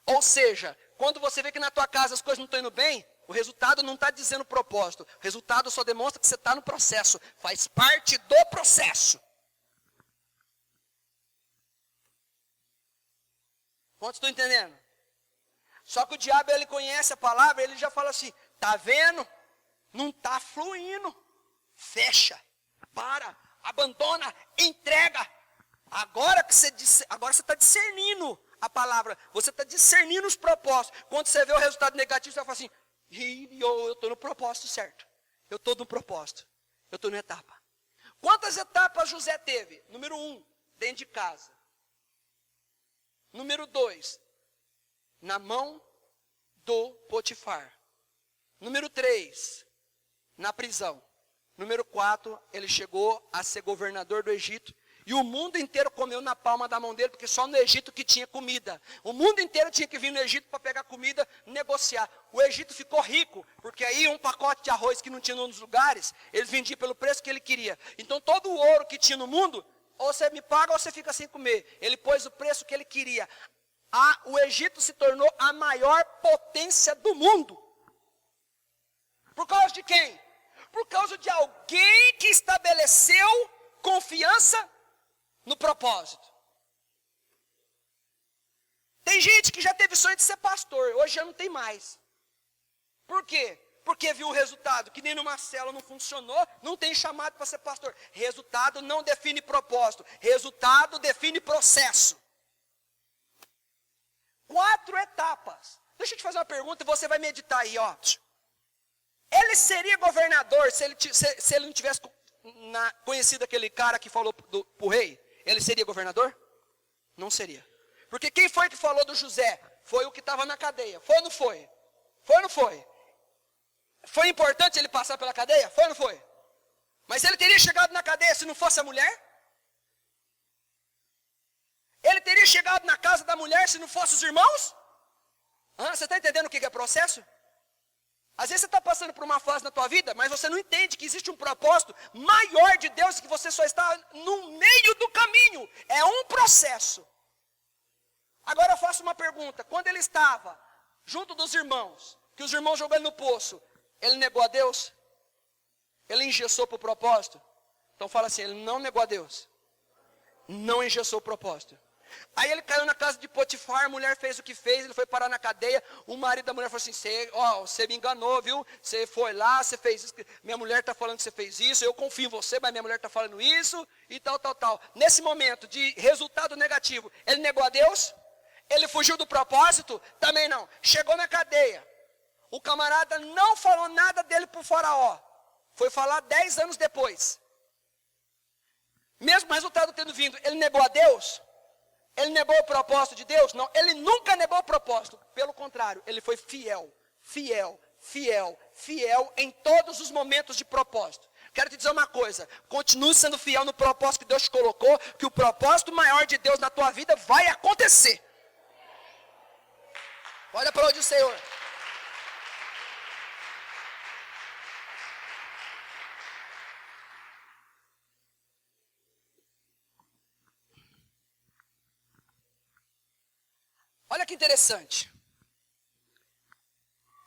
Ou seja, quando você vê que na tua casa as coisas não estão indo bem, o resultado não está dizendo propósito. O resultado só demonstra que você está no processo. Faz parte do processo. Quantos estão entendendo? Só que o diabo, ele conhece a palavra, ele já fala assim, tá vendo? Não está fluindo. Fecha, para, abandona, entrega. Agora você está discernindo a palavra, você está discernindo os propósitos. Quando você vê o resultado negativo, você vai falar assim, eu estou no propósito certo. Eu estou no propósito. Eu estou na etapa. Quantas etapas José teve? Número 1, dentro de casa. Número 2, na mão do Potifar. Número 3, na prisão. Número 4, ele chegou a ser governador do Egito. E o mundo inteiro comeu na palma da mão dele, porque só no Egito que tinha comida. O mundo inteiro tinha que vir no Egito para pegar comida, negociar. O Egito ficou rico, porque aí um pacote de arroz que não tinha nos lugares, eles vendiam pelo preço que ele queria. Então todo o ouro que tinha no mundo, ou você me paga ou você fica sem comer. Ele pôs o preço que ele queria. O Egito se tornou a maior potência do mundo. Por causa de quem? Por causa de alguém que estabeleceu confiança no propósito. Tem gente que já teve sonho de ser pastor, hoje já não tem mais. Por quê? Porque viu o resultado, que nem numa célula não funcionou, não tem chamado para ser pastor. Resultado não define propósito, resultado define processo. 4 etapas. Deixa eu te fazer uma pergunta e você vai meditar aí, ó. Ele seria governador se ele não tivesse conhecido aquele cara que falou para o rei? Ele seria governador? Não seria. Porque quem foi que falou do José? Foi o que estava na cadeia. Foi ou não foi? Foi ou não foi? Foi importante ele passar pela cadeia? Foi ou não foi? Mas ele teria chegado na cadeia se não fosse a mulher? Ele teria chegado na casa da mulher se não fosse os irmãos? Você está entendendo o que é processo? Às vezes você está passando por uma fase na tua vida, mas você não entende que existe um propósito maior de Deus, que você só está no meio do caminho. É um processo. Agora eu faço uma pergunta. Quando ele estava junto dos irmãos, que os irmãos jogando no poço, ele negou a Deus? Ele engessou para o propósito? Então fala assim, ele não negou a Deus. Não engessou o propósito. Aí ele caiu na casa de Potifar, a mulher fez o que fez, ele foi parar na cadeia, o marido da mulher falou assim, você me enganou, viu? Você foi lá, você fez isso, minha mulher está falando que você fez isso, eu confio em você, mas minha mulher está falando isso, e tal. Nesse momento de resultado negativo, ele negou a Deus? Ele fugiu do propósito? Também não. Chegou na cadeia, o camarada não falou nada dele para o faraó, foi falar 10 anos depois. Mesmo resultado tendo vindo, ele negou a Deus? Ele negou o propósito de Deus? Não, ele nunca negou o propósito. Pelo contrário, ele foi fiel em todos os momentos de propósito. Quero te dizer uma coisa, continue sendo fiel no propósito que Deus te colocou, que o propósito maior de Deus na tua vida vai acontecer. Olha para onde o Senhor. Olha que interessante.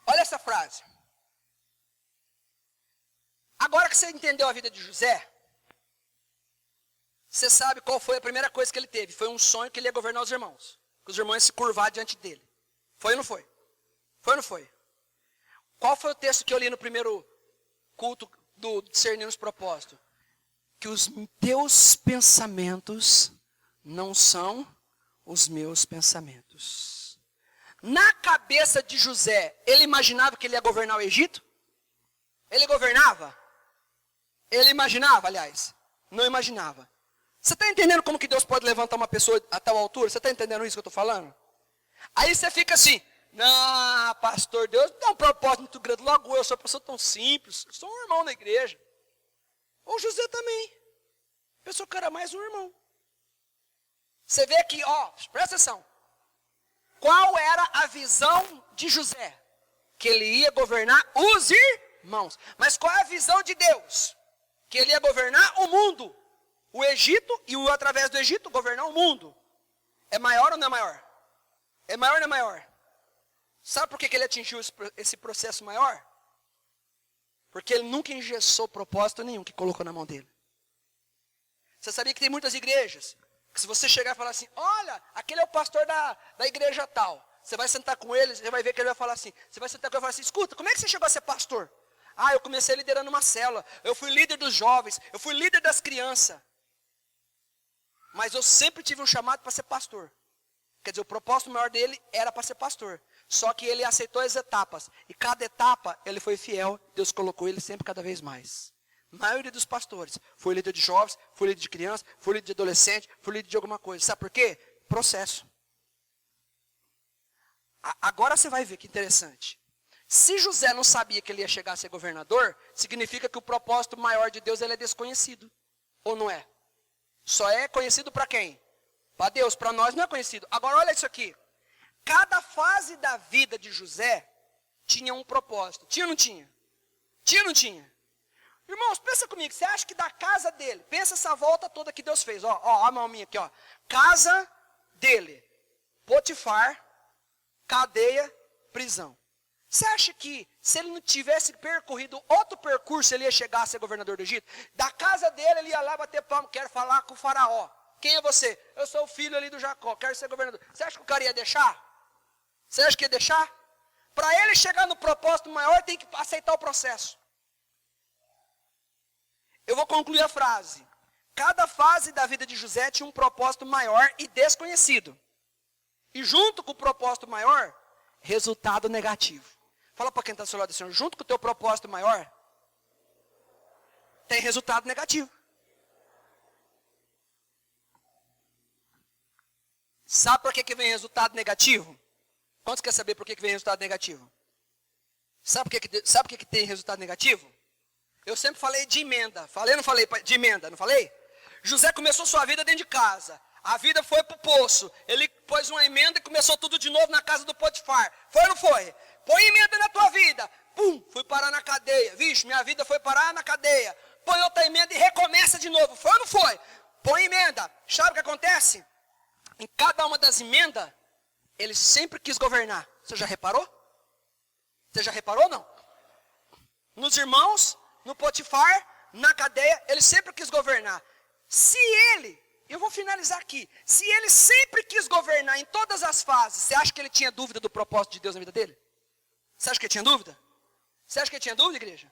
Olha essa frase. Agora que você entendeu a vida de José, você sabe qual foi a primeira coisa que ele teve. Foi um sonho que ele ia governar os irmãos. Que os irmãos iam se curvar diante dele. Foi ou não foi? Foi ou não foi? Qual foi o texto que eu li no primeiro culto do Discernindo os Propósitos? Que os teus pensamentos não são os meus pensamentos. Na cabeça de José, ele imaginava que ele ia governar o Egito? Ele governava? Ele imaginava, aliás. Não imaginava. Você está entendendo como que Deus pode levantar uma pessoa a tal altura? Você está entendendo isso que eu estou falando? Aí você fica assim, não, pastor, Deus não tem um propósito muito grande. Logo eu sou uma pessoa tão simples, eu sou um irmão na igreja. Ou José também. Pensou que era mais um irmão. Você vê aqui, presta atenção. Qual era a visão de José? Que ele ia governar os irmãos. Mas qual é a visão de Deus? Que ele ia governar o mundo. O Egito e através do Egito governar o mundo. É maior ou não é maior? É maior ou não é maior? Sabe por que ele atingiu esse processo maior? Porque ele nunca engessou propósito nenhum que colocou na mão dele. Você sabia que tem muitas igrejas que se você chegar e falar assim, olha, aquele é o pastor da igreja tal. Você vai sentar com ele, você vai ver que ele vai falar assim. Você vai sentar com ele e falar assim, escuta, como é que você chegou a ser pastor? Eu comecei liderando uma célula. Eu fui líder dos jovens. Eu fui líder das crianças. Mas eu sempre tive um chamado para ser pastor. Quer dizer, o propósito maior dele era para ser pastor. Só que ele aceitou as etapas. E cada etapa ele foi fiel. Deus colocou ele sempre cada vez mais. A maioria dos pastores foi líder de jovens, foi líder de crianças, foi líder de adolescente, foi líder de alguma coisa. Sabe por quê? Processo. Agora você vai ver que interessante. Se José não sabia que ele ia chegar a ser governador, significa que o propósito maior de Deus ele é desconhecido. Ou não é? Só é conhecido para quem? Para Deus, para nós não é conhecido. Agora olha isso aqui. Cada fase da vida de José tinha um propósito. Tinha ou não tinha? Tinha ou não tinha? Irmãos, pensa comigo, você acha que da casa dele, pensa essa volta toda que Deus fez, ó a mão minha aqui, ó. Casa dele, Potifar, cadeia, prisão. Você acha que se ele não tivesse percorrido outro percurso, ele ia chegar a ser governador do Egito? Da casa dele, ele ia lá bater palma, quero falar com o faraó. Quem é você? Eu sou o filho ali do Jacó, quero ser governador. Você acha que o cara ia deixar? Você acha que ia deixar? Para ele chegar no propósito maior, tem que aceitar o processo. Eu vou concluir a frase. Cada fase da vida de José tinha um propósito maior e desconhecido. E junto com o propósito maior, resultado negativo. Fala para quem está do seu lado assim, junto com o teu propósito maior, tem resultado negativo. Sabe por que vem resultado negativo? Quantos quer saber por que vem resultado negativo? Sabe por que tem resultado negativo? Eu sempre falei de emenda. Falei ou não falei de emenda? Não falei? José começou sua vida dentro de casa. A vida foi para o poço. Ele pôs uma emenda e começou tudo de novo na casa do Potifar. Foi ou não foi? Põe emenda na tua vida. Pum, fui parar na cadeia. Vixe, minha vida foi parar na cadeia. Põe outra emenda e recomeça de novo. Foi ou não foi? Põe emenda. Sabe o que acontece? Em cada uma das emendas, ele sempre quis governar. Você já reparou? Você já reparou ou não? Nos irmãos, no Potifar, na cadeia, ele sempre quis governar. Se ele, eu vou finalizar aqui, se ele sempre quis governar em todas as fases, você acha que ele tinha dúvida do propósito de Deus na vida dele? Você acha que ele tinha dúvida? Você acha que ele tinha dúvida, igreja?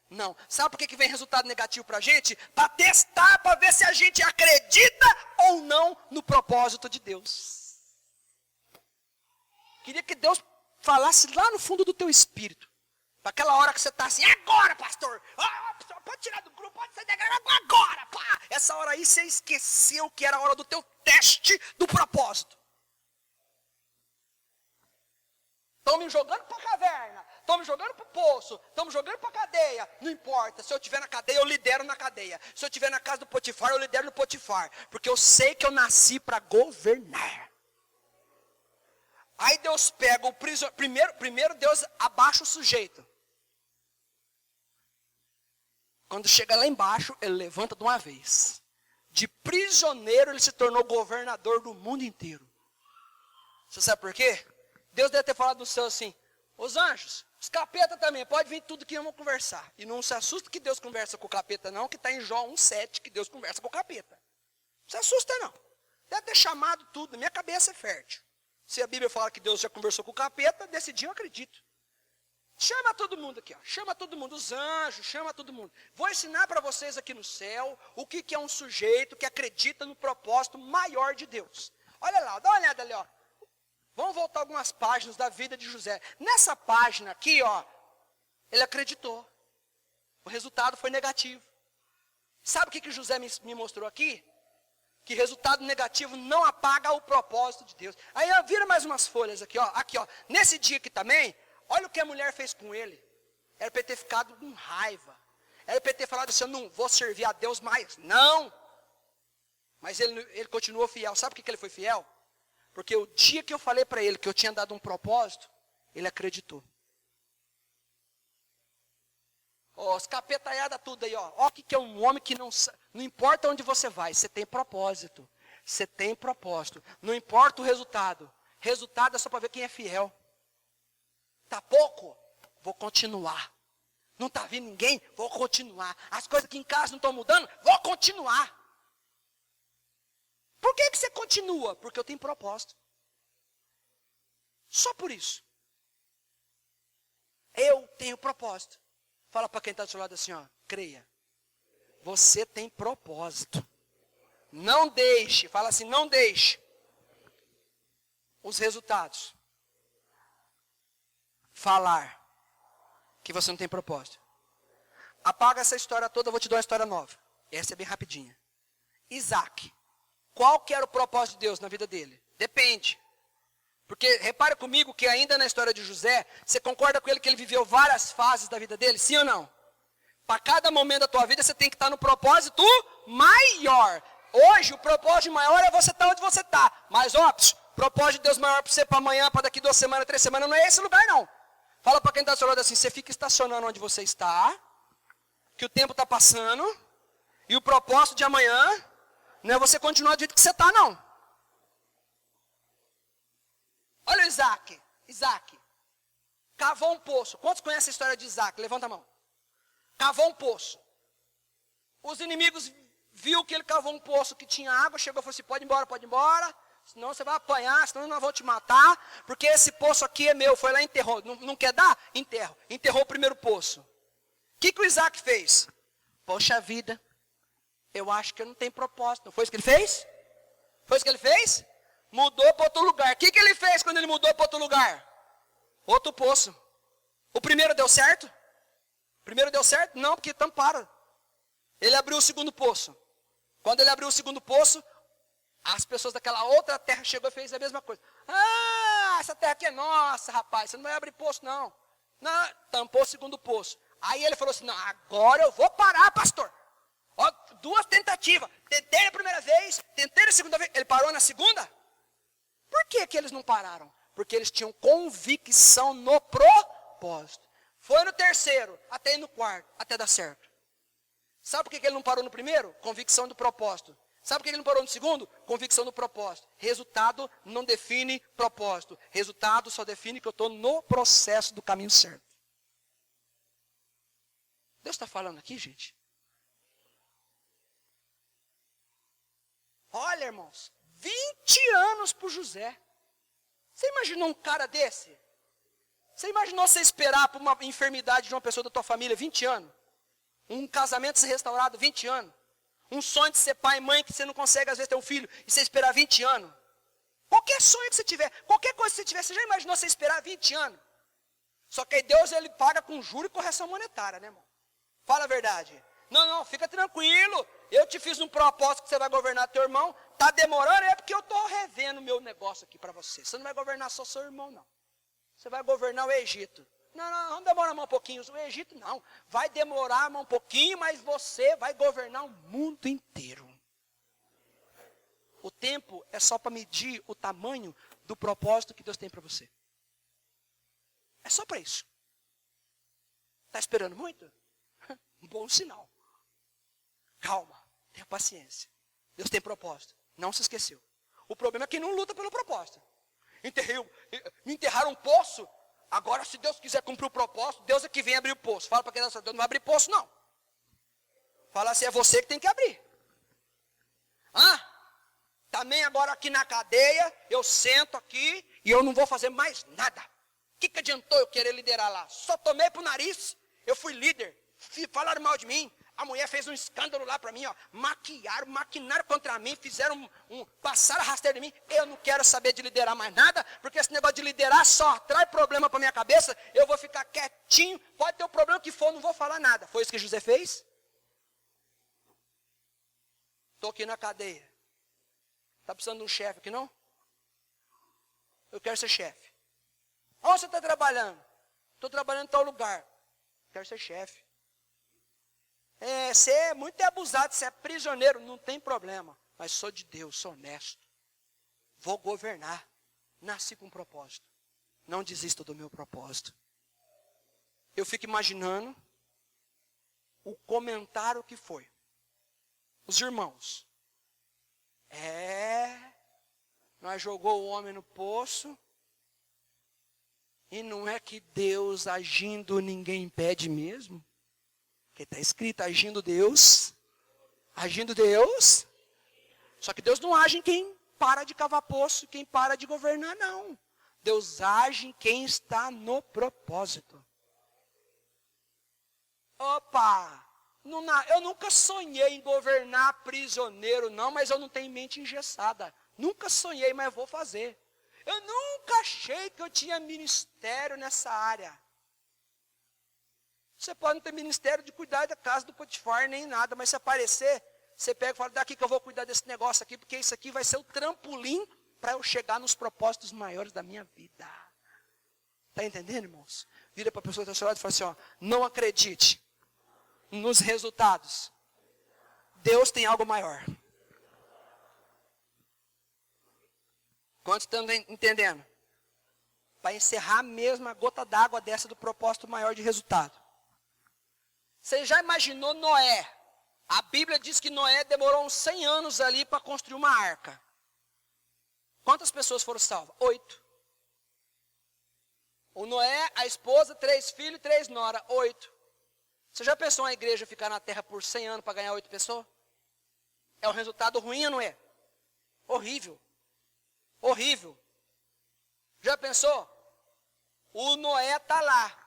Não. Sabe por que vem resultado negativo para a gente? Para testar, para ver se a gente acredita ou não no propósito de Deus. Queria que Deus falasse lá no fundo do teu espírito. Para aquela hora que você está assim, agora, pastor. Pode tirar do grupo, pode sair da igreja agora, pá. Essa hora aí você esqueceu que era a hora do teu teste do propósito. Estão me jogando para a caverna, estão me jogando para o poço, estão me jogando para a cadeia. Não importa, se eu estiver na cadeia, eu lidero na cadeia. Se eu estiver na casa do Potifar, eu lidero no Potifar. Porque eu sei que eu nasci para governar. Aí Deus pega o prisioneiro, primeiro Deus abaixa o sujeito. Quando chega lá embaixo, ele levanta de uma vez. De prisioneiro, ele se tornou governador do mundo inteiro. Você sabe por quê? Deus deve ter falado do céu assim, os anjos, os capeta também, pode vir tudo que vamos conversar. E não se assusta que Deus conversa com o capeta não, que está em Jó 1,7 que Deus conversa com o capeta. Não se assusta não. Deve ter chamado tudo, minha cabeça é fértil. Se a Bíblia fala que Deus já conversou com o capeta, desse dia eu acredito. Chama todo mundo aqui, ó. Chama todo mundo, os anjos, chama todo mundo. Vou ensinar para vocês aqui no céu o que é um sujeito que acredita no propósito maior de Deus. Olha lá, dá uma olhada ali, ó. Vamos voltar algumas páginas da vida de José. Nessa página aqui, ó, ele acreditou. O resultado foi negativo. Sabe o que José me mostrou aqui? Que resultado negativo não apaga o propósito de Deus. Aí ó, vira mais umas folhas aqui, ó. Aqui, ó. Nesse dia aqui também, olha o que a mulher fez com ele. Era para ele ter ficado com raiva. Era para ele ter falado assim, eu não vou servir a Deus mais. Não. Mas ele continuou fiel. Sabe por que ele foi fiel? Porque o dia que eu falei para ele que eu tinha dado um propósito, ele acreditou. Ó, os capetaiadas tudo aí, ó. Ó o que é um homem que não importa onde você vai, você tem propósito. Você tem propósito. Não importa o resultado. Resultado é só para ver quem é fiel. Tá pouco? Vou continuar. Não tá vindo ninguém? Vou continuar. As coisas aqui em casa não estão mudando? Vou continuar. Por que você continua? Porque eu tenho propósito. Só por isso. Eu tenho propósito. Fala para quem está do seu lado assim, ó. Creia. Você tem propósito. Não deixe. Fala assim, não deixe. Os resultados. Falar que você não tem propósito. Apaga essa história toda, eu vou te dar uma história nova. Essa é bem rapidinha. Isaac. Qual que era o propósito de Deus na vida dele? Depende. Porque repare comigo que ainda na história de José, você concorda com ele que ele viveu várias fases da vida dele? Sim ou não? Para cada momento da tua vida você tem que estar no propósito maior. Hoje o propósito maior é você estar onde você está. Mas ó, propósito de Deus maior para você para amanhã, para daqui 2 semanas, 3 semanas, não é esse lugar não. Fala para quem está do seu lado assim, você fica estacionando onde você está que o tempo está passando e o propósito de amanhã não é você continuar do jeito que você está, não. Olha o Isaac. Isaac cavou um poço. Quantos conhecem a história de Isaac? Levanta a mão. Cavou um poço. Os inimigos viu que ele cavou um poço que tinha água, chegou e falou assim, pode ir embora, senão você vai apanhar, senão eu não vou te matar, porque esse poço aqui é meu. Foi lá e enterrou. Não quer dar? Enterro. Enterrou o primeiro poço. O que o Isaac fez? Poxa vida, eu acho que eu não tenho propósito. Não foi isso que ele fez? Foi isso que ele fez? Mudou para outro lugar. O que ele fez quando ele mudou para outro lugar? Outro poço. O primeiro deu certo? O primeiro deu certo? Não, porque tamparam. Ele abriu o segundo poço. Quando ele abriu o segundo poço, as pessoas daquela outra terra chegou e fez a mesma coisa. Ah, essa terra aqui é nossa, rapaz, você não vai abrir poço, não. Não, tampou o segundo poço. Aí ele falou assim, não, agora eu vou parar, pastor. Ó, 2 tentativas. Tentei a primeira vez, tentei a segunda vez. Ele parou na segunda? Por que eles não pararam? Porque eles tinham convicção no propósito. Foi no terceiro, até ir no quarto, até dar certo. Sabe por que ele não parou no primeiro? Convicção do propósito. Sabe por que ele não parou no segundo? Convicção do propósito. Resultado não define propósito. Resultado só define que eu estou no processo do caminho certo. Deus está falando aqui, gente? Olha, irmãos, 20 anos para o José. Você imaginou um cara desse? Você imaginou você esperar por uma enfermidade de uma pessoa da tua família 20 anos? Um casamento ser restaurado 20 anos? Um sonho de ser pai e mãe que você não consegue às vezes ter um filho e você esperar 20 anos? Qualquer sonho que você tiver, qualquer coisa que você tiver, você já imaginou você esperar 20 anos? Só que aí Deus ele paga com juro e correção monetária, né, irmão? Fala a verdade. Não, fica tranquilo. Eu te fiz um propósito que você vai governar teu irmão. Está demorando, é porque eu estou revendo o meu negócio aqui para você. Você não vai governar só seu irmão, não. Você vai governar o Egito. Não, vamos demorar mais um pouquinho. O Egito não. Vai demorar mais um pouquinho, mas você vai governar o mundo inteiro. O tempo é só para medir o tamanho do propósito que Deus tem para você. É só para isso. Está esperando muito? Um bom sinal. Calma, tenha paciência. Deus tem propósito. Não se esqueceu. O problema é que não luta pelo propósito. Me enterraram um poço. Agora, se Deus quiser cumprir o propósito, Deus é que vem abrir o poço. Fala para quem Deus não vai abrir poço, não. Fala assim, é você que tem que abrir. Também agora aqui na cadeia, eu sento aqui e eu não vou fazer mais nada. O que adiantou eu querer liderar lá? Só tomei pro nariz, eu fui líder. Falaram mal de mim. A mulher fez um escândalo lá para mim, ó. Maquinaram contra mim, fizeram passaram a rasteira de mim. Eu não quero saber de liderar mais nada, porque esse negócio de liderar só traz problema para minha cabeça. Eu vou ficar quietinho, pode ter o problema que for, não vou falar nada. Foi isso que José fez? Estou aqui na cadeia. Está precisando de um chefe aqui, não? Eu quero ser chefe. Onde você está trabalhando? Estou trabalhando em tal lugar. Quero ser chefe. Você é muito abusado, você é prisioneiro, não tem problema. Mas sou de Deus, sou honesto. Vou governar. Nasci com um propósito. Não desisto do meu propósito. Eu fico imaginando o comentário que foi. Os irmãos. Nós jogou o homem no poço. E não é que Deus agindo ninguém impede mesmo? Porque está escrito, agindo Deus. Só que Deus não age em quem para de cavar poço, quem para de governar, não. Deus age em quem está no propósito. Opa! Eu nunca sonhei em governar prisioneiro, não, mas eu não tenho mente engessada. Nunca sonhei, mas vou fazer. Eu nunca achei que eu tinha ministério nessa área. Você pode não ter ministério de cuidar da casa do Potifar, nem nada, mas se aparecer, você pega e fala, daqui que eu vou cuidar desse negócio aqui, porque isso aqui vai ser o trampolim para eu chegar nos propósitos maiores da minha vida. Está entendendo, irmãos? Vira para a pessoa que está ao seu lado e fala assim, ó, não acredite nos resultados. Deus tem algo maior. Quantos estão entendendo? Para encerrar mesmo a gota d'água dessa do propósito maior de resultado. Você já imaginou Noé? A Bíblia diz que Noé demorou uns 100 anos ali para construir uma arca. Quantas pessoas foram salvas? 8. O Noé, a esposa, 3 filhos, 3 noras, 8. Você já pensou uma igreja ficar na terra por 100 anos para ganhar 8 pessoas? É um resultado ruim, não é? Horrível. Horrível. Já pensou? O Noé está lá.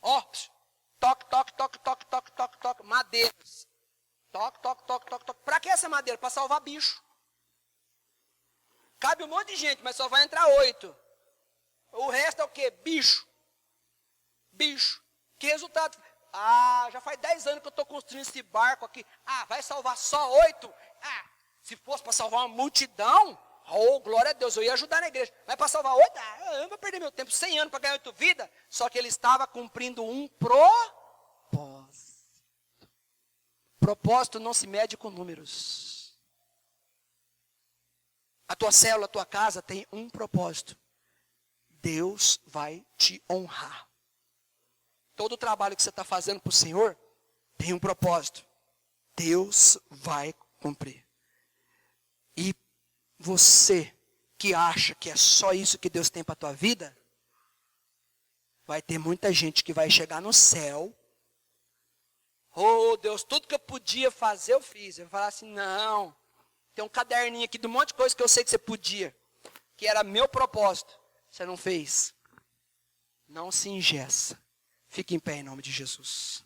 Ó, toque, toque, toque, toque, toque, toque, toque, madeiras. Toque, toque, toque, toque, toque. Para que essa madeira? Para salvar bicho. Cabe um monte de gente, mas só vai entrar 8. O resto é o quê? Bicho. Bicho. Que resultado? Ah, já faz 10 anos que eu estou construindo esse barco aqui. Ah, vai salvar só 8? Ah, se fosse para salvar uma multidão, oh, glória a Deus, eu ia ajudar na igreja. Mas para salvar 8? Ah, eu não vou perder meu tempo, 100 anos para ganhar 8 vidas. Só que ele estava cumprindo um propósito. Propósito não se mede com números. A tua célula, a tua casa tem um propósito. Deus vai te honrar. Todo o trabalho que você está fazendo para o Senhor tem um propósito. Deus vai cumprir. E você que acha que é só isso que Deus tem para a tua vida, vai ter muita gente que vai chegar no céu. Oh Deus, tudo que eu podia fazer eu fiz. Eu vou falar assim, não. Tem um caderninho aqui de um monte de coisa que eu sei que você podia. Que era meu propósito. Você não fez. Não se engessa. Fique em pé em nome de Jesus.